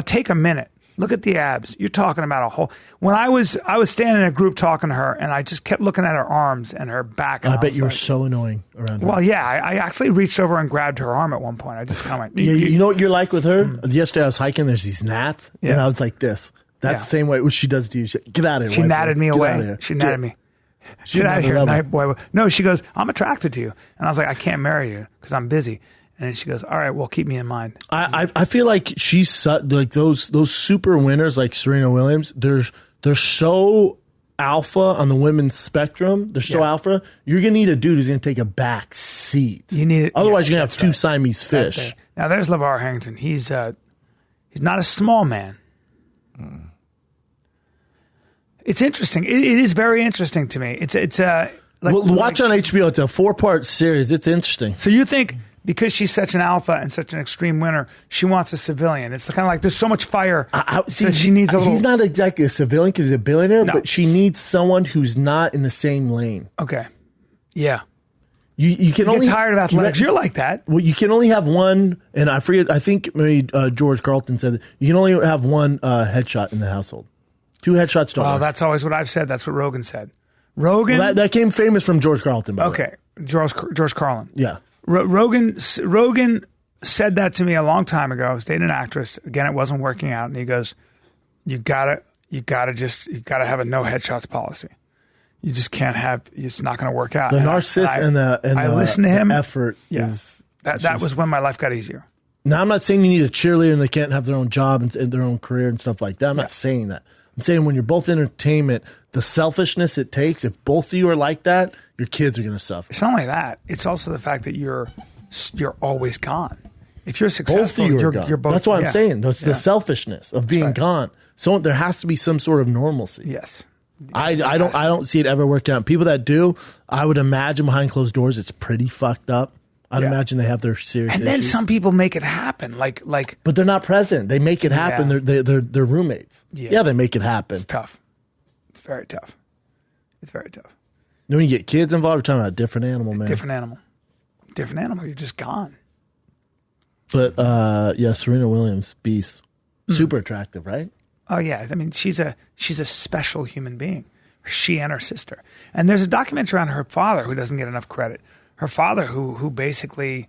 take a minute. Look at the abs. You're talking about a whole. When I was standing in a group talking to her, and I just kept looking at her arms and her back. I bet you were so annoying around her. Well, yeah, I actually reached over and grabbed her arm at one point. I just kind of you know what you're like with her? Yesterday I was hiking. There's these gnats, and I was like this. That's the same way she does to you. Get out of here. She natted me away. She natted me. Get out of here, night boy. No, she goes, I'm attracted to you, and I was like, I can't marry you because I'm busy. And she goes, all right, well, keep me in mind. I feel like she's like those super winners like Serena Williams. They're so alpha on the women's spectrum. They're so alpha. You're gonna need a dude who's gonna take a back seat. You need it. Otherwise, you're gonna have two Siamese fish. Now there's LeVar Harrington. He's not a small man. It's interesting. It is very interesting to me. It's watch on HBO. It's a 4-part series. It's interesting. So you think? Because she's such an alpha and such an extreme winner, she wants a civilian. It's kind of like there's so much fire that she needs a little... He's not exactly a civilian because he's a billionaire, but she needs someone who's not in the same lane. Okay. Yeah. You can only... get tired of athletics. You're like that. Well, you can only have one, and I forget, I think maybe George Carlton said that you can only have one headshot in the household. 2 headshots don't work. That's always what I've said. That's what Rogan said. Rogan... Well, that came famous from George Carlton, by the way. Okay. George Carlin. Yeah. Rogan said that to me a long time ago. I was dating an actress. Again, it wasn't working out, and he goes, "You gotta have a no headshots policy. You just can't have. It's not going to work out." The narcissist and I listened to him. The effort is that was when my life got easier. Now, I'm not saying you need a cheerleader and they can't have their own job and their own career and stuff like that. I'm not saying that. I'm saying when you're both entertainment, the selfishness it takes, if both of you are like that, your kids are going to suffer. It's not only that. It's also the fact that you're always gone. If you're successful, both of you are gone. You're both. That's what I'm saying. That's the selfishness of being gone. So there has to be some sort of normalcy. Yes. I don't see it ever working out. People that do, I would imagine behind closed doors, it's pretty fucked up. I'd imagine they have their serious and then issues. some people make it happen, like. But they're not present. They make it happen. Yeah. They're roommates. Yeah, they make it happen. It's tough. It's very tough. It's very tough. When you get kids involved, we're talking about a different animal, man. Different animal. You're just gone. But Serena Williams, beast, super attractive, right? Oh yeah, I mean she's a special human being. She and her sister. And there's a documentary on her father who doesn't get enough credit. Her father, who basically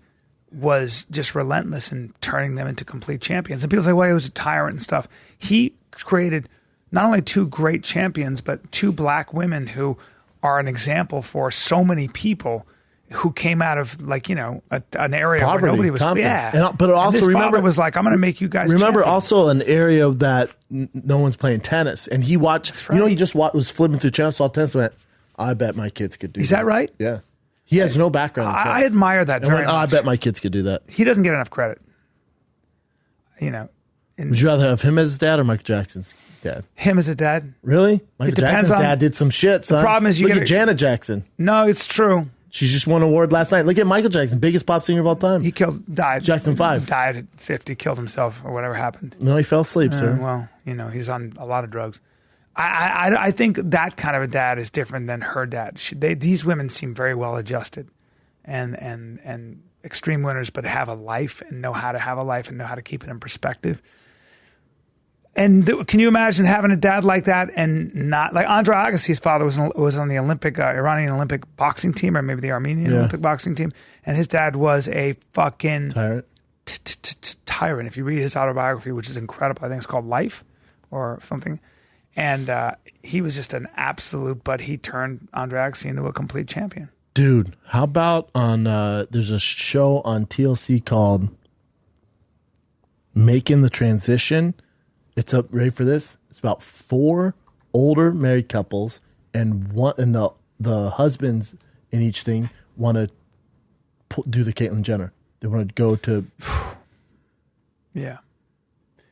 was just relentless in turning them into complete champions. And people say, well, he was a tyrant and stuff. He created not only 2 great champions, but 2 black women who are an example for so many people who came out of an area poverty, where nobody was. Compton. Yeah, but also and remember, was like, I'm going to make you guys. Remember champions. also an area that no one's playing tennis, and he watched. Right. He just was flipping through channels, saw tennis, and went, I bet my kids could do. Is that right? Yeah. He has no background. I admire that very much. I bet my kids could do that. He doesn't get enough credit. Would you rather have him as his dad or Michael Jackson's dad? Him as a dad. Really? Michael Jackson's dad did some shit, son. The problem is Look at Janet Jackson. No, it's true. She just won an award last night. Look at Michael Jackson, biggest pop singer of all time. He died. Jackson 5. Died at 50, killed himself or whatever happened. No, he fell asleep, sir. Well, he's on a lot of drugs. I think that kind of a dad is different than her dad. These women seem very well adjusted and extreme winners, but have a life and know how to have a life and know how to keep it in perspective. And can you imagine having a dad like that and not like Andre Agassi's father was on the Iranian Olympic boxing team, or maybe the Armenian Olympic boxing team, and his dad was a fucking tyrant. If you read his autobiography, which is incredible, I think it's called Life or something, and he was just an absolute. But he turned Andre Agassi into a complete champion. Dude, how about on? There's a show on TLC called "Making the Transition." It's up. Ready for this? It's about 4 older married couples, and the husbands in each thing want to do the Caitlyn Jenner. They want to go to. Yeah,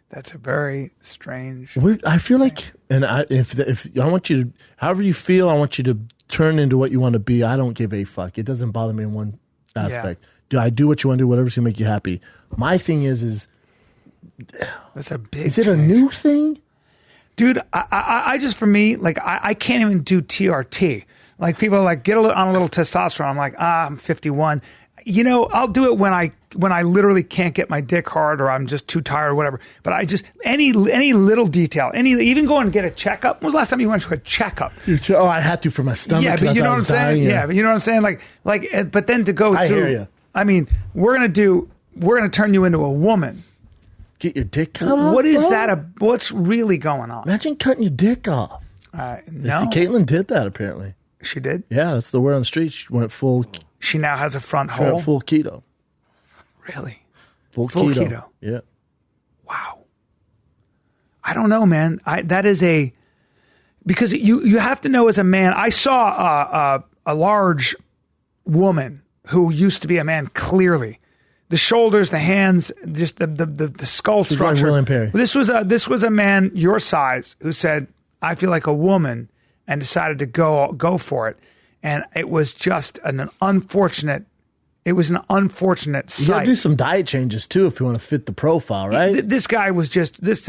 that's a very strange. I feel like, and if I want you to, however you feel, I want you to turn into what you want to be. I don't give a fuck. It doesn't bother me in one aspect. I do what you want to do, whatever's gonna make you happy. My thing is. That's a big. Is it a new thing, dude? I just, for me, like I can't even do TRT. Like people are like, get on a little testosterone. I'm like, I'm 51. I'll do it when I literally can't get my dick hard or I'm just too tired or whatever. But I just any little detail, even go and get a checkup. When was the last time you went to a checkup? I had to for my stomach. Yeah, but you know what I'm saying. Yeah, but you know what I'm saying. Like, but then to go through. I hear you. I mean, we're gonna turn you into a woman. Get your dick cut off? What is that? What's really going on? Imagine cutting your dick off. No. See, Caitlyn did that apparently. She did? Yeah, that's the word on the street. She went full. She now has a front hole? Went full keto. Really? Full keto. Yeah. Wow. I don't know, man. That is because you have to know as a man. I saw a large woman who used to be a man clearly. The shoulders, the hands, just the skull structure. Like William Perry. This was a man your size who said, "I feel like a woman," and decided to go for it. And it was just an unfortunate. It was an unfortunate sight. You got to do some diet changes too if you want to fit the profile, right? This guy was just this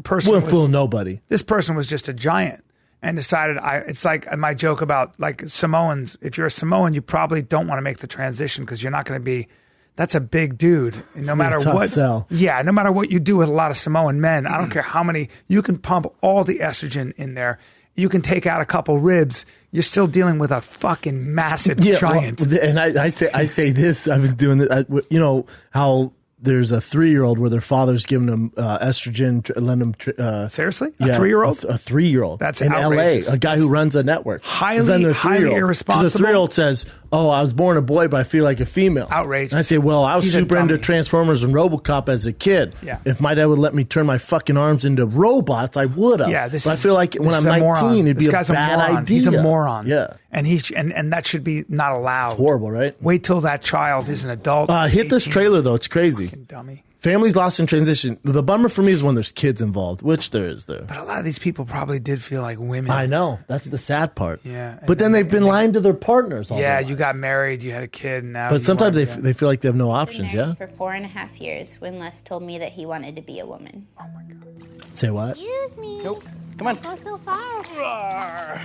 person. Wouldn't fool nobody. This person was just a giant. And decided it's like my joke about like Samoans. If you're a Samoan, you probably don't want to make the transition because you're not going to be. That's a big dude. No matter what. Sell. Yeah, no matter what you do with a lot of Samoan men, I don't care how many. You can pump all the estrogen in there. You can take out a couple ribs. You're still dealing with a fucking massive giant. Well, and I say this. I've been doing this. You know how there's a 3-year-old where their father's giving them estrogen, letting them. Seriously, a 3-year-old, a 3-year-old. That's in outrageous. LA. A guy who runs a network. Highly irresponsible. The 3-year-old says, "Oh, I was born a boy, but I feel like a female." Outrageous. And I say, "Well, I was super into Transformers and RoboCop as a kid. Yeah. If my dad would let me turn my fucking arms into robots, I would have. Yeah, but I feel like when I'm 19, it'd be a bad idea. He's a moron. Yeah, and and that should be not allowed. It's horrible, right? Wait till that child is an adult. Hit this trailer though; it's crazy. Fucking dummy. Families lost in transition. The bummer for me is when there's kids involved, which there is there. But a lot of these people probably did feel like women. I know. That's the sad part. Yeah. But then they've been lying to their partners all their life. You got married, you had a kid, and now. But sometimes they feel like they have no options, yeah? For 4.5 years when Les told me that he wanted to be a woman. Oh my God. Say what? Excuse me. Nope. Come on. Go so far.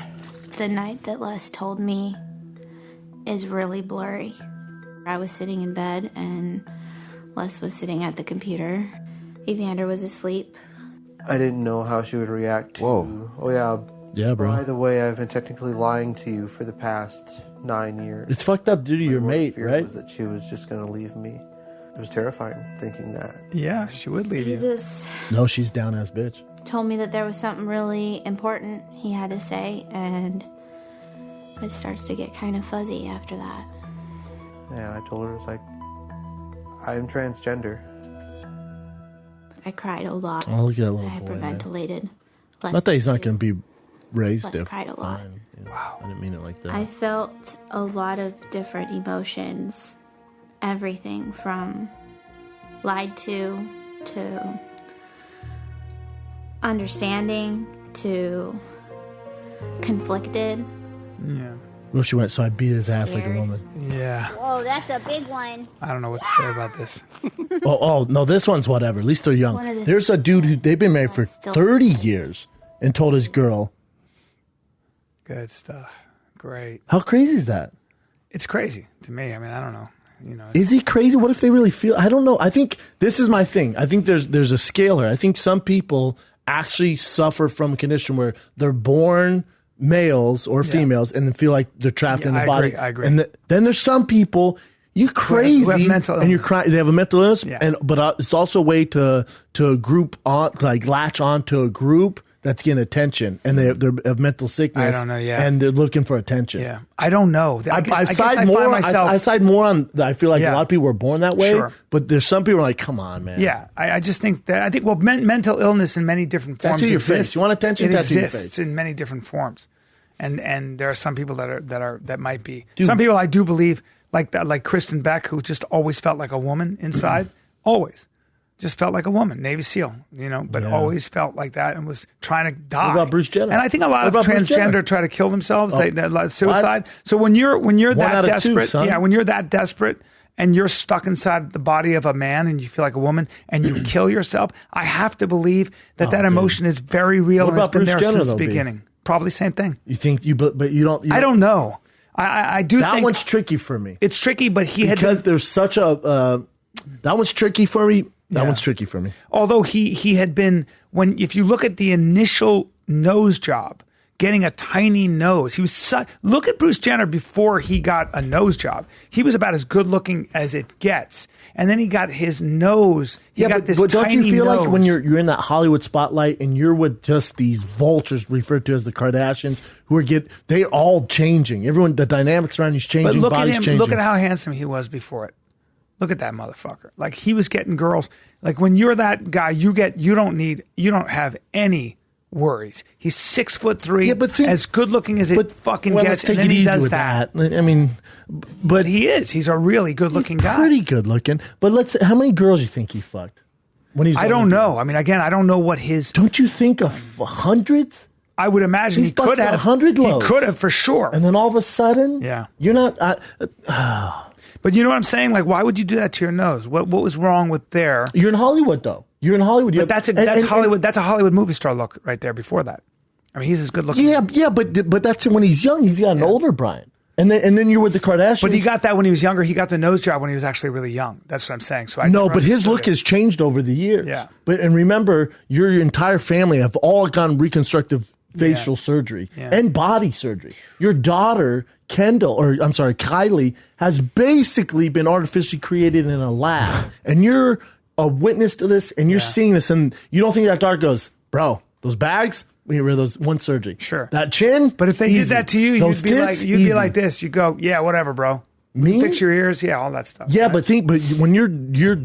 The night that Les told me is really blurry. I was sitting in bed and Les was sitting at the computer. Evander was asleep. I didn't know how she would react to... Whoa. Oh, yeah. Yeah, bro. By the way, I've been technically lying to you for the past 9 years. It's fucked up due to your mate, fear right? Was that she was just going to leave me. It was terrifying thinking that. Yeah, she would leave He you. just No, she's down ass bitch. told me that there was something really important he had to say, and it starts to get kind of fuzzy after that. Yeah, I told her, it's like, I'm transgender. I cried a lot. Oh, look at that little I boy, man. hyperventilated. Not that he's not going to be raised Les different. cried a lot. Yeah, wow. I didn't mean it like that. I felt a lot of different emotions. Everything from lied to understanding to conflicted. Yeah. Well, she went, so I beat his ass like a woman. Yeah. Whoa, that's a big one. I don't know what to say about this. No, this one's whatever. At least they're young. There's a dude who they've been married for 30 years and told his girl. Good stuff. Great. How crazy is that? It's crazy to me. I mean, I don't know. Is he crazy? What if they really feel? I don't know. I think this is my thing. I think there's a scale here. I think some people actually suffer from a condition where they're born males or females and then feel like they're trapped in the body. I agree. And then there's some people, you crazy, who have mental and you're crying. They have a mental illness, Yeah. but it's also a way to group on, like latch on to a group that's getting attention, and they have mental sickness. I don't know, yeah. And they're looking for attention. Yeah. I don't know. I side more on. I feel like a lot of people were born that way, Sure. but there's some people are like, come on, man. Yeah, I just think that mental illness in many different forms Tattoo your exists. face. You want attention? It Tattoo your exists face. in many different forms, and there are some people that might be. Some people I do believe like that, like Kristen Beck, who just always felt like a woman inside, always just felt like a woman, Navy SEAL, but always felt like that and was trying to die. What about Bruce Jenner? And I think a lot of transgender try to kill themselves. They like suicide. What? So when you're that desperate, when you're that desperate. And you're stuck inside the body of a man and you feel like a woman and you kill yourself, I have to believe that emotion is very real and has been there since the beginning. Probably same thing. You think but you don't. I don't know. I do think. That one's tricky for me. It's tricky, but because there's such a. That one's tricky for me. That one's tricky for me. Although he had been, if you look at the initial nose job, getting a tiny nose. He was look at Bruce Jenner before he got a nose job. He was about as good looking as it gets, and then he got his nose. But don't you feel like when you're in that Hollywood spotlight and you're with just these vultures referred to as the Kardashians, they're all changing. Everyone, the dynamics around you's changing. But look bodies at him. changing. Look at how handsome he was before it. Look at that motherfucker. Like he was getting girls. Like when you're that guy, you don't have any worries. He's 6'3", but as good looking as it fucking gets. Let's take and then it he easy does with that. I mean, but he is. He's a really good looking guy. Pretty good looking. But how many girls you think he fucked when he's? I don't know. I mean, again, I don't know what his. Don't you think of hundreds? I would imagine he could have 100 loads. He could have for sure. And then all of a sudden, you're not. But you know what I'm saying? Like, why would you do that to your nose? What was wrong with there? You're in Hollywood, though. You're in Hollywood. But that's Hollywood. That's a Hollywood movie star look right there. Before that, I mean, he's as good looking. Yeah, but that's when he's young. He's got an older Bryan, and then you're with the Kardashians. But he got that when he was younger. He got the nose job when he was actually really young. That's what I'm saying. So but his look has changed over the years. Yeah. And remember, your entire family have all gotten reconstructive facial surgery and body surgery. Your daughter, Kylie, has basically been artificially created in a lab. And you're a witness to this, and you're seeing this, and you don't think that daughter goes, bro, those bags, we get rid of those, one surgery. Sure. That chin, but if they did that to you, you'd be like this. You go, yeah, whatever, bro. Me? Fix your ears, all that stuff. Yeah, right? but when you're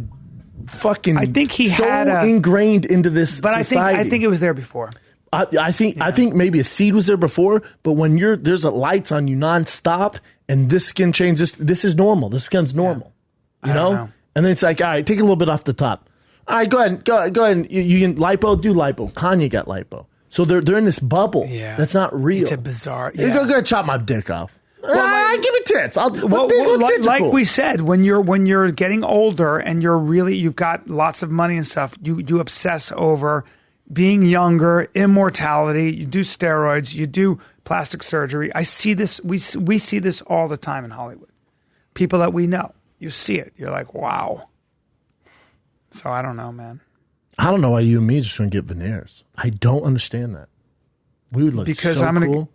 fucking I think he had ingrained into this society. I think it was there before. I think maybe a seed was there before, but when there's lights on you nonstop and this skin changes, this is normal. This becomes normal, you know? And then it's like, all right, take a little bit off the top. All right, go ahead. You can lipo, do lipo. Kanye got lipo, so they're in this bubble. Yeah, that's not real. It's a bizarre. Yeah. Go ahead, chop my dick off. Give me tits. Like we said, when you're getting older and you've got lots of money and stuff, you obsess over being younger, immortality. You do steroids, you do plastic surgery. I see this. We see this all the time in Hollywood. People that we know, you see it. You're like, wow. So I don't know, man. I don't know why you and me just want to get veneers. I don't understand that. We would look cool.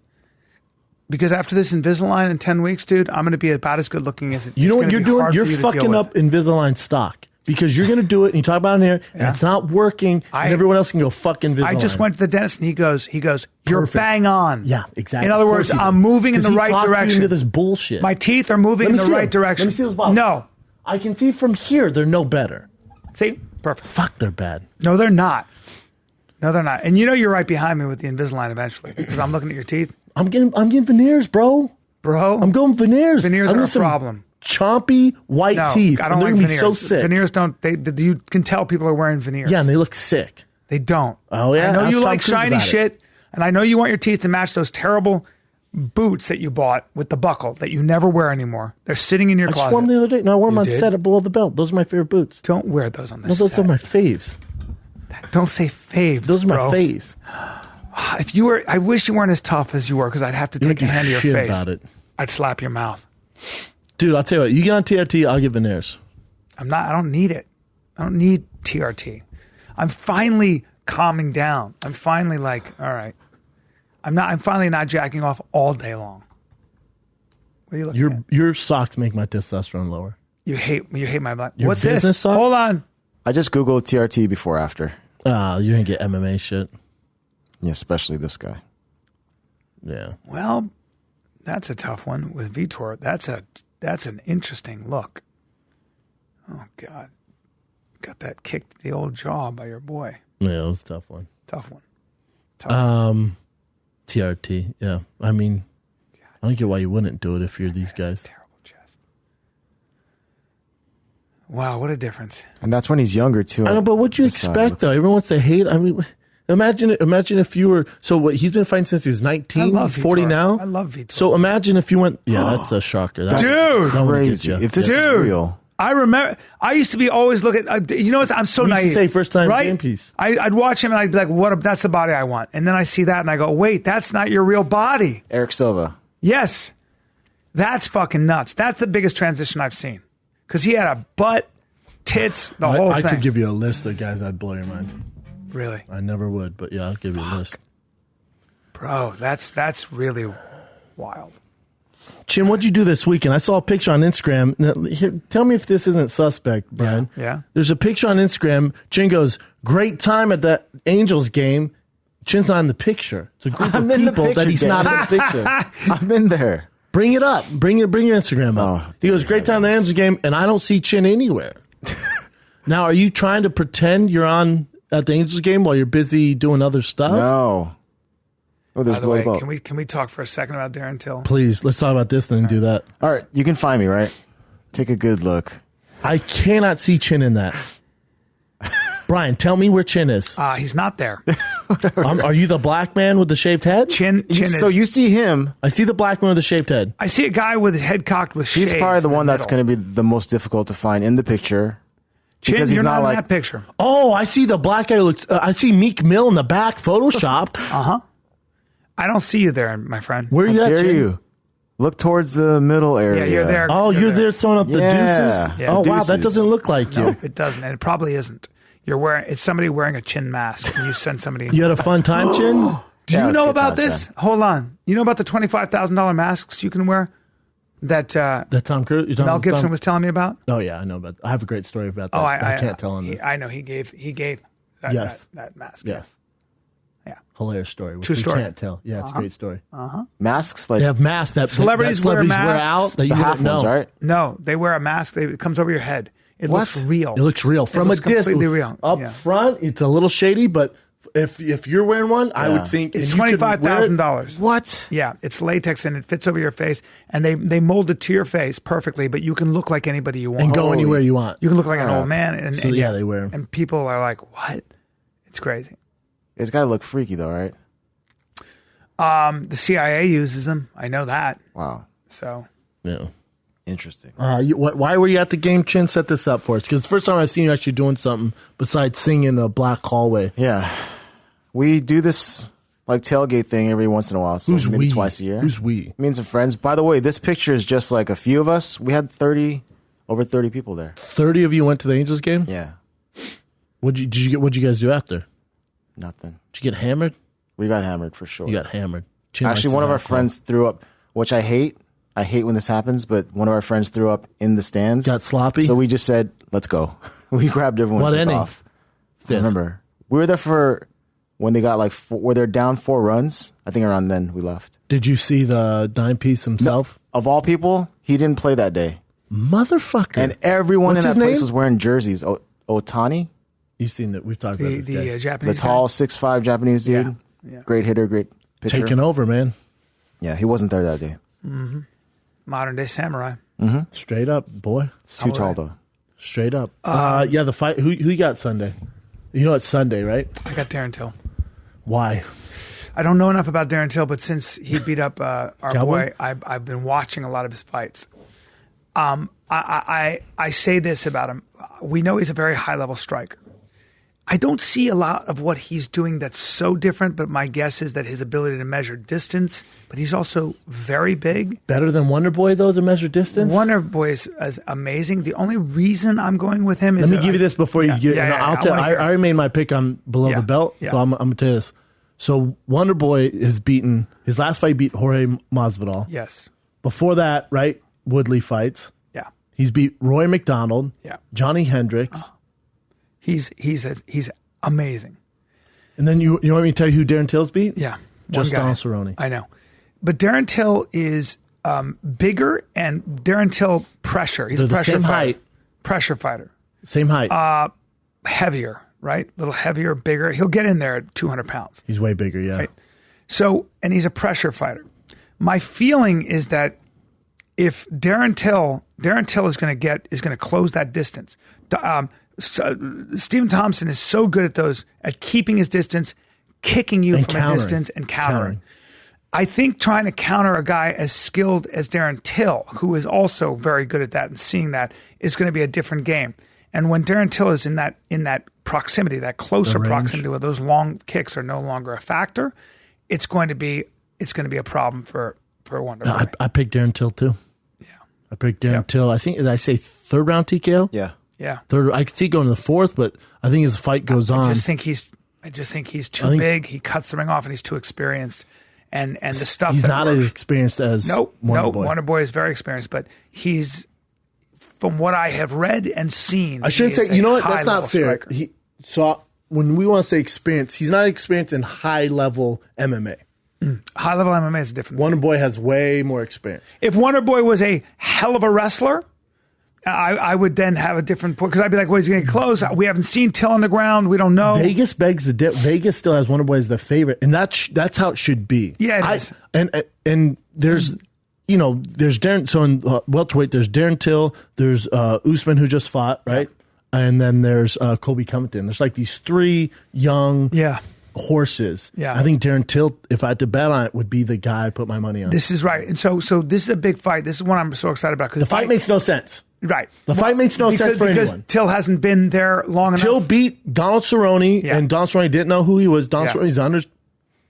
Because after this Invisalign in 10 weeks, dude, I'm going to be about as good looking as it. You know what you're doing? You're fucking up Invisalign stock. Because you're going to do it, and you talk about it here, and it's not working, and everyone else can go fuck Invisalign. I just went to the dentist, and he goes, you're Perfect. Bang on. Yeah, exactly. In other words, I'm moving in the right direction. Into this bullshit. My teeth are moving in the right direction. Let me see those bottles. No. I can see from here they're no better. See? Perfect. Fuck, they're bad. No, they're not. And you know you're right behind me with the Invisalign eventually, because I'm looking at your teeth. I'm getting veneers, bro. I'm going veneers. Veneers are a problem. Chompy white teeth. I don't like veneers. So sick. Veneers don't. You can tell people are wearing veneers. Yeah, and they look sick. They don't. Oh yeah. I know you like shiny shit, and I know you want your teeth to match those terrible boots that you bought with the buckle that you never wear anymore. They're sitting in your closet. I just wore them the other day. No, I wore them on did? set below the belt. Those are my favorite boots. Don't wear those on the No, those set. are my faves. Don't say faves. Those are my bro. faves. If you were, I wish you weren't as tough as you were, because I'd have to take a hand to your shit face. about it. I'd slap your mouth. Dude, I'll tell you what. You get on TRT, I'll get veneers. I don't need it. I don't need TRT. I'm finally calming down. I'm finally like, all right. I'm finally not jacking off all day long. What are you looking at? Your socks make my testosterone lower. You hate my black. Your What's this? business socks? Hold on. I just Googled TRT before after. You're going to get MMA shit. Yeah, especially this guy. Yeah. Well, that's a tough one with Vitor. That's an interesting look. Oh God, got that kicked the old jaw by your boy. Yeah, it was a tough one. Tough one. TRT, yeah. I mean, I don't get why you wouldn't do it if you're these guys. Terrible chest. Wow, what a difference. And that's when he's younger, too. I know, but what'd you expect, though? Everyone wants to hate. I mean, imagine if you were... So what, he's been fighting since he was 19? He's 40 Vitor. now? I love Vitor. So imagine if you went... Yeah, that's a shocker. Dude! That would get Crazy. you. If this is real... I remember, I used to be always looking, you know what, I'm so We used to naive. say first time right? game piece. I'd watch him and I'd be like, that's the body I want. And then I see that and I go, wait, that's not your real body. Eric Silva. Yes. That's fucking nuts. That's the biggest transition I've seen. Because he had a butt, tits, the whole I thing. could give you a list of guys that'd blow your mind. Really? I never would, but yeah, I'll give you a list. Bro, that's really wild. Chin, what'd you do this weekend? I saw a picture on Instagram. Now, here, tell me if this isn't suspect, Brian. Yeah. There's a picture on Instagram. Chin goes, great time at that Angels game. Chin's not in the picture. It's a group of people that he's not in the picture. I'm in there. Bring it up. Bring your Instagram up. Oh, He goes, great time at the Angels game, and I don't see Chin anywhere. Now, are you trying to pretend you're on at the Angels game while you're busy doing other stuff? No. Oh, there's By the way, about. can we talk for a second about Darren Till? Please, let's talk about this and then do that. All right, you can find me, right? Take a good look. I cannot see Chin in that. Brian, tell me where Chin is. He's not there. Are you the black man with the shaved head? Chin So is, you see him. I see the black man with the shaved head. I see a guy with his head cocked with shades. He's probably the in one that's middle. going to be the most difficult to find in the picture. Chin, because he's you're not in like that picture. Oh, I see the black guy. I see Meek Mill in the back, photoshopped. I don't see you there, my friend. Where are you How at, dare Chin? you? Look towards the middle area. Yeah, you're there. Oh, you're there throwing up the Yeah. deuces? Yeah, Oh, wow, that deuces. doesn't look like you. No, it doesn't, and it probably isn't. It's somebody wearing a chin mask, and you send somebody. You had a fun time, Chin? Do Yeah, it you was know good about times, this? man. Hold on. You know about the $25,000 masks you can wear that That Tom Cruise? You're talking Mel about Gibson Tom- was telling me about? Oh, yeah, I know about I have a great story about that. Oh, I can't tell on this. I know he gave that, Yes. that mask. Yes. Yeah. Hilarious story. Which True we story. can't tell. Yeah, it's a great story. Masks, like They have masks that Celebrities that wear wear masks. out that you the half wouldn't know. ones, right? No, they wear a mask. It comes over your head. It looks real. It looks real from looks a distance. completely real. Up Yeah. front, it's a little shady, but if you're wearing one, I would think It's and you could wear it- $25,000. What? Yeah, it's latex and it fits over your face, and they mold it to your face perfectly. But you can look like anybody you want and go anywhere you want. You can look like an old man, and, So, and yeah, they wear 'em. And people are like, "What?" It's crazy. It's got to look freaky, though, right? The CIA uses them. I know that. Wow. So Yeah. Interesting. Why were you at the game, Chin? Set this up for us, because it's the first time I've seen you actually doing something besides singing a black hallway. Yeah. We do this like tailgate thing every once in a while. So Who's maybe we? twice a year. Who's we? Me and some friends. By the way, this picture is just like a few of us. We had over 30 people there. 30 of you went to the Angels game. Yeah. What'd you guys do after? Nothing. Did you get hammered? We got hammered for sure. You got hammered. Chin Actually, likes one of his our alcohol. friends threw up, which I hate. I hate when this happens, but one of our friends threw up in the stands. Got sloppy? So we just said, let's go. We grabbed everyone What and took inning? off. Fifth. Remember, we were there for when they got like were they down 4 runs. I think around then we left. Did you see the 9-piece himself? Of all people, he didn't play that day. Motherfucker. And everyone What's in his that place name? was wearing jerseys. Otani, You've seen that. We've talked about the this guy. the Japanese tall guy? 6'5" Japanese dude. Yeah. Great hitter, great pitcher. Taking over, man. Yeah, he wasn't there that day. modern day samurai. Straight up, boy. Too tall though. Straight up. Yeah, the fight. Who you got Sunday? You know it's Sunday, right? I got Darren Till. Why? I don't know enough about Darren Till, but since he beat up our Cowboy? boy, I've been watching a lot of his fights. I say this about him. We know he's a very high-level striker. I don't see a lot of what he's doing that's so different, but my guess is that his ability to measure distance, but he's also very big. Better than Wonderboy, though, to measure distance? Wonderboy is amazing. The only reason I'm going with him is... Let me give you this before you get... I already made my pick on below the belt, so I'm going to tell you this. So Wonderboy has beaten... His last fight beat Jorge Masvidal. Yes. Before that, right, Woodley fights. Yeah. He's beat Roy McDonald. Yeah. Johnny Hendricks. He's amazing. And then you want me to tell you who Darren Till's beat? Yeah. Just Donald Cerrone. I know. But Darren Till is bigger, and Darren Till pressure. He's They're a pressure the same fighter. height. Pressure fighter. Same height. Heavier, right? A little heavier, bigger. He'll get in there at 200 pounds. He's way bigger, yeah. Right? So, and he's a pressure fighter. My feeling is that if Darren Till is going to close that distance. Stephen Thompson is so good at keeping his distance, kicking you from a distance, and countering. I think trying to counter a guy as skilled as Darren Till, who is also very good at that and seeing that, is going to be a different game. And when Darren Till is in that proximity, that closer proximity where those long kicks are no longer a factor, it's going to be a problem for Wonderboy. I picked Darren Till too. Yeah. I picked Darren Till. I think, did I say third round TKO? Yeah. Yeah. Third. I could see going to the fourth, but I think as the fight goes on. I just think he's too big. He cuts the ring off and he's too experienced. And the stuff he's that not as experienced as Wonderboy. Wonderboy is very experienced, but he's, from what I have read and seen, I shouldn't say, you know what, that's not fair. When we want to say experience, he's not experienced in high level MMA. High level MMA is different. Wonderboy has way more experience. If Wonderboy was a hell of a wrestler, I would then have a different point, because I'd be like, well, he's going to get close. We haven't seen Till on the ground. We don't know. Vegas begs the Vegas still has Wonderboy as the favorite, and that's how it should be. Yeah, it is. And there's there's Darren. So in welterweight, there's Darren Till, there's Usman, who just fought, right, and then there's Colby Covington. There's like these three young horses. Yeah, I think Darren Till, if I had to bet on it, would be the guy I'd put my money on. This is right, and so this is a big fight. This is one I'm so excited about, because the fight makes no sense. Right. The fight makes no sense for anyone. Because Till hasn't been there long enough. Till beat Donald Cerrone, and Donald Cerrone didn't know who he was. Donald Cerrone's undersized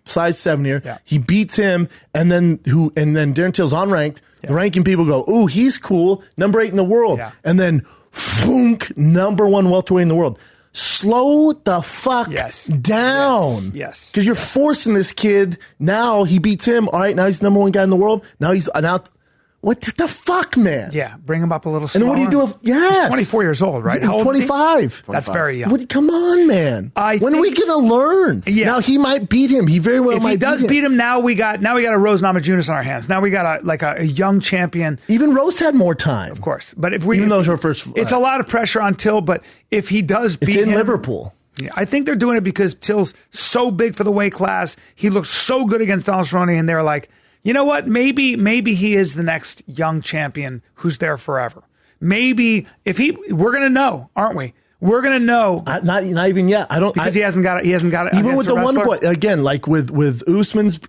7-year. Yeah. He beats him, and then Darren Till's unranked. The ranking people go, ooh, he's cool, number 8 in the world. Yeah. And then, thunk, number 1 welterweight in the world. Slow the fuck down. Yes. Because you're forcing this kid. Now he beats him. All right, now he's the number 1 guy in the world. Now he's out. What the fuck, man? Yeah, bring him up a little slower. And then what do you do? He's 24 years old, right? He's 25. That's very young. Come on, man. When are we going to learn? Yeah. Now he might beat him. He very well if might he does beat him. now we got a Rose Namajunas on our hands. Now we got a young champion. Even Rose had more time. Of course. But even though it's her first it's a lot of pressure on Till, but if he does beat him. It's in Liverpool. Yeah, I think they're doing it because Till's so big for the weight class. He looks so good against Donald Cerrone, and they're like, you know what? Maybe he is the next young champion who's there forever. Maybe we're gonna know, aren't we? We're gonna know. Not even yet. I don't, because he hasn't got it. He hasn't got it. Even with the Wonderboy, again, like with Usman's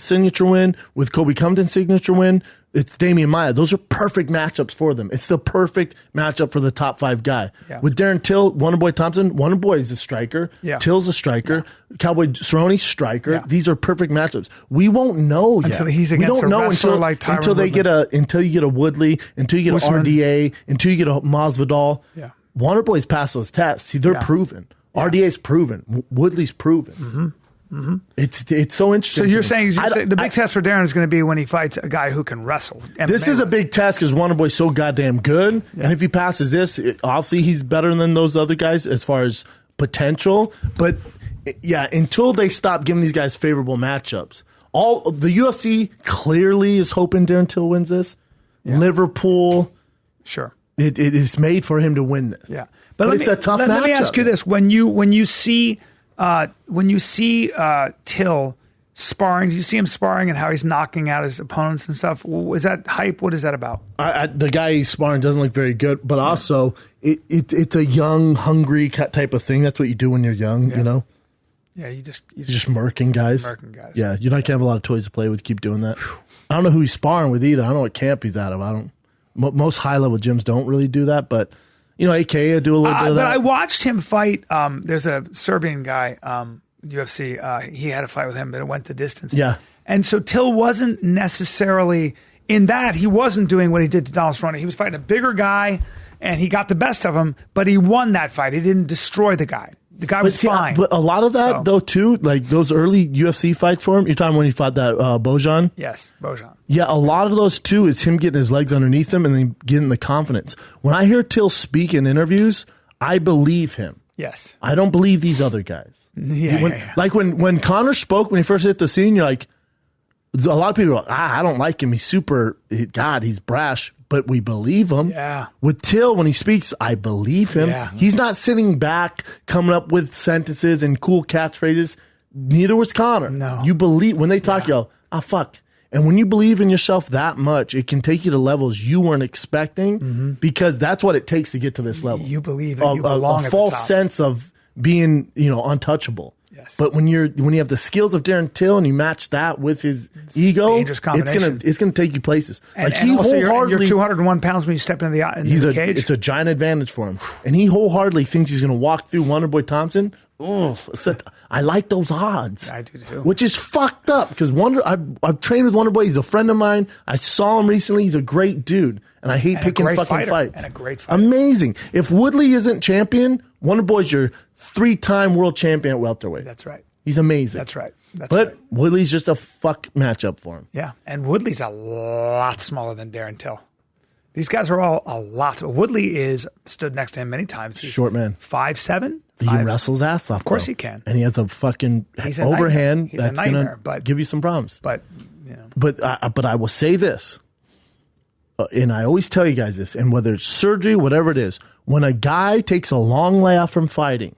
signature win, with Colby Covington's signature win, it's Damian Maia. Those are perfect matchups for them. It's the perfect matchup for the top 5 guy. Yeah. With Darren Till, Wonderboy Thompson, Wonderboy is a striker. Yeah. Till's a striker. Yeah. Cowboy Cerrone, striker. Yeah. These are perfect matchups. We won't know yet. Until he's against a wrestler like Tyron until they Woodley. until you get a Woodley, until you get an RDA, until you get a Masvidal. Yeah. Wonderboy's passed those tests. They're proven. Yeah. RDA's proven. Woodley's proven. Mm-hmm. Mm-hmm. It's so interesting. So you're saying the big test for Darren is going to be when he fights a guy who can wrestle. This is a big test because Wonderboy's so goddamn good, and if he passes this, obviously he's better than those other guys as far as potential. But until they stop giving these guys favorable matchups, the UFC clearly is hoping Darren Till wins this. Yeah. Liverpool, sure, it is made for him to win this. Yeah, but it's a tough matchup. Let me ask you this: when you see Till sparring, do you see him sparring and how he's knocking out his opponents and stuff? Is that hype? What is that about? The guy he's sparring doesn't look very good, but also it's a young, hungry type of thing. That's what you do when you're young, you know? Yeah, you just murking guys. Yeah, you're not gonna have a lot of toys to play with. Keep doing that. I don't know who he's sparring with either. I don't know what camp he's out of. Most high level gyms don't really do that, but AK do a little bit of that. But I watched him fight. There's a Serbian guy, UFC. He had a fight with him, but it went the distance. Yeah, and so Till wasn't necessarily in that. He wasn't doing what he did to Donald Cerrone. He was fighting a bigger guy, and he got the best of him. But he won that fight. He didn't destroy the guy. The guy was fine. But a lot of that, though, too, like those early UFC fights for him, you're talking when he fought that Bojan? Yes, Bojan. Yeah, a lot of those, too, is him getting his legs underneath him and then getting the confidence. When I hear Till speak in interviews, I believe him. Yes. I don't believe these other guys. Yeah. Like when Conor spoke, when he first hit the scene, you're like, a lot of people are like, I don't like him. He's brash. But we believe him. Yeah. With Till, when he speaks, I believe him. Yeah. He's not sitting back, coming up with sentences and cool catchphrases. Neither was Conor. No. You believe, when they talk, you go, fuck. And when you believe in yourself that much, it can take you to levels you weren't expecting because that's what it takes to get to this level. You believe that you belong a false sense of being, untouchable. Yes. But when you have the skills of Darren Till and you match that with his ego, dangerous combination. it's gonna take you places. And he wholeheartedly, you're 201 pounds when you step into the cage. It's a giant advantage for him, and he wholeheartedly thinks he's gonna walk through Wonderboy Thompson. I like those odds. I do too. Which is fucked up because I've trained with Wonderboy. He's a friend of mine. I saw him recently. He's a great dude, and I hate picking fucking fights. And a great fighter. Amazing. If Woodley isn't champion, Wonderboy's your 3-time world champion at welterweight. That's right. He's amazing. That's right. But Woodley's just a fuck matchup for him. Yeah, and Woodley's a lot smaller than Darren Till. These guys are all a lot. Woodley stood next to him many times. He's short man. 5'7". He can wrestle his ass off. Of course he can. And he has a fucking overhand He's that's going to give you some problems. But I will say this, and I always tell you guys this, and whether it's surgery, whatever it is, when a guy takes a long layoff from fighting,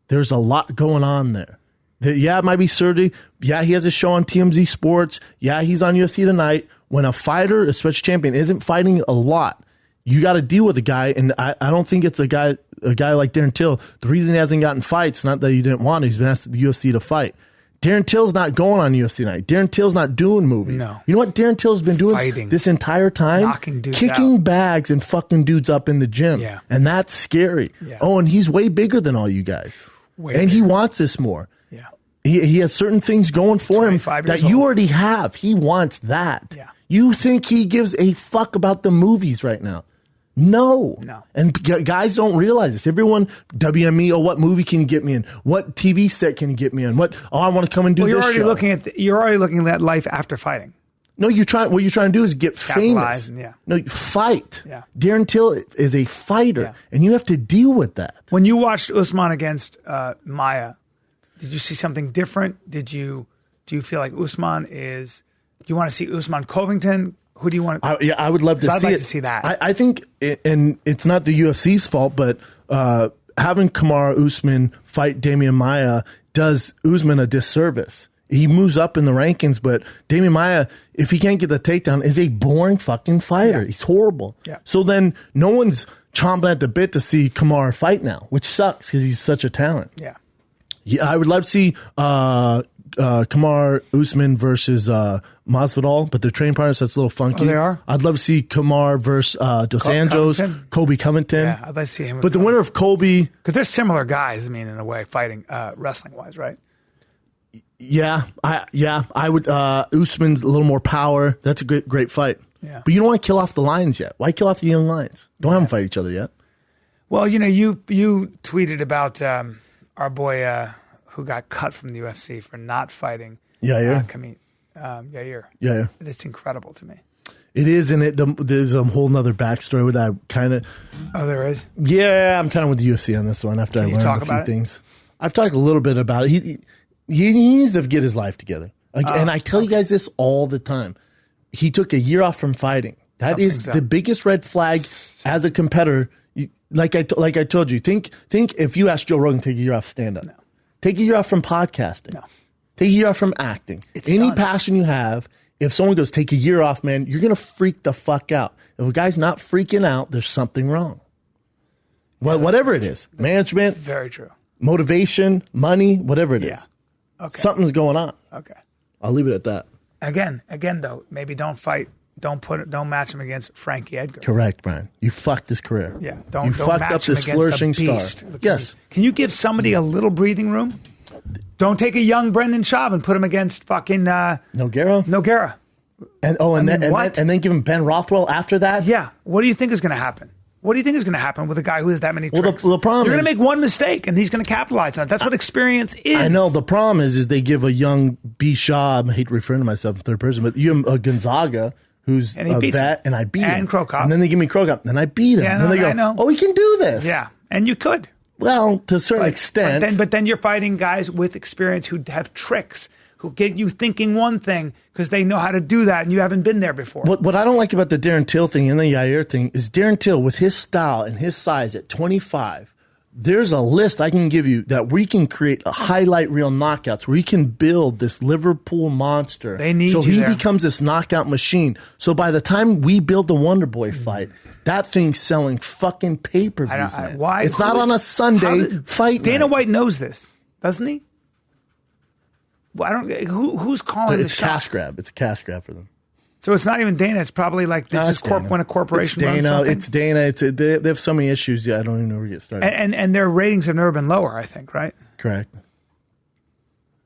there's a lot going on there. It might be surgery. Yeah, he has a show on TMZ Sports. Yeah, he's on UFC Tonight. When a fighter, especially champion, isn't fighting a lot, you got to deal with a guy. And I don't think it's a guy like Darren Till. The reason he hasn't gotten fights, not that he didn't want to, he's been asked at the UFC to fight. Darren Till's not going on UFC Night. Darren Till's not doing movies. No. You know what Darren Till's been doing Fighting. This entire time? Knocking dudes Kicking out. bags and fucking dudes up in the gym. Yeah. And that's scary. Yeah. Oh, and he's way bigger than all you guys. He wants this more. Yeah. He has certain things going for him that you already have. He wants that. Yeah. You think he gives a fuck about the movies right now? No. And guys don't realize this. Everyone, WME, what movie can you get me in? What TV set can you get me in? I want to come and do this you're already show. You're already looking at life after fighting. No, what you're trying to do is get famous. Yeah. No, fight. Yeah. Darren Till is a fighter, Yeah. and you have to deal with that. When you watched Usman against Maya, did you see something different? Do you feel like Usman is? Do you want to see Usman Covington? Who do you want? I would love to see I'd like it. to see that. I think, and it's not the UFC's fault, but having Kamaru Usman fight Damian Maia does Usman a disservice. He moves up in the rankings, but Damian Maia, if he can't get the takedown, is a boring fucking fighter. Yeah. He's horrible. Yeah. So then no one's chomping at the bit to see Kamaru fight now, which sucks because he's such a talent. Yeah. Yeah, I would love to see Kamaru Usman versus Masvidal, but their training partners, that's a little funky. Oh, they are? I'd love to see Kamaru versus Dos Anjos, Colby Covington. Yeah, I'd like to see him. But the winner of Colby... Because they're similar guys, I mean, in a way, fighting, wrestling-wise, right? Yeah, I would... Usman's a little more power. That's a great fight. Yeah. But you don't want to kill off the lions yet. Why kill off the young lions? Don't have them fight each other yet. Well, you tweeted about our boy who got cut from the UFC for not fighting Yair. Yair. Yeah. It's incredible to me. It is, and there's a whole nother backstory with that kind of... Oh, there is? Yeah, I'm kind of with the UFC on this one after I learned a few things. I've talked a little bit about it. He needs to get his life together. And I tell you guys this all the time. He took a year off from fighting. That is the biggest red flag as a competitor. Like I told you, think if you asked Joe Rogan to take a year off stand-up. No. Take a year off from podcasting. No. Take a year off from acting. Any passion you have, if someone goes, take a year off, man, you're going to freak the fuck out. If a guy's not freaking out, there's something wrong. Well, whatever it is. Management. Very true. Motivation, money, whatever it is. Okay. Something's going on. Okay. I'll leave it at that. Again, though, maybe don't fight. Don't match him against Frankie Edgar. Correct, Brian. You fucked his career. Yeah, You don't fucked match up him this against flourishing a star. beast. Yes. Can you give somebody a little breathing room? Don't take a young Brendan Schaub and put him against fucking Nogueira. And then give him Ben Rothwell after that. Yeah. What do you think is going to happen? What do you think is going to happen with a guy who has that many tricks? The problem You're going to make one mistake, and he's going to capitalize on it. That's what experience is. I know. The problem is they give a young B. Schaub, I hate referring to myself in third person, but you have a Gonzaga who's a vet, and I beat him. And Krokop. And then they give me Krokop, and I beat him. Yeah, and then they go, I know. oh, he can do this. Yeah, and you could. Well, to a certain extent. But then you're fighting guys with experience who have tricks, who get you thinking one thing because they know how to do that and you haven't been there before. What I don't like about the Darren Till thing and the Yair thing is Darren Till, with his style and his size at 25, there's a list I can give you that we can create a highlight reel knockouts where he can build this Liverpool monster. They need so you he there. becomes this knockout machine. So by the time we build the Wonderboy fight, that thing's selling fucking pay-per-views, man. Why? It's not on a Sunday fight Dana night. White knows this, doesn't he? Well, I don't. Who's calling It's the cash shots? grab. It's a cash grab for them. So it's not even Dana. It's probably like this is when a corporation It's runs Dana. something. It's Dana. They have so many issues. Yeah, I don't even know where to get started. And their ratings have never been lower, I think, right? Correct.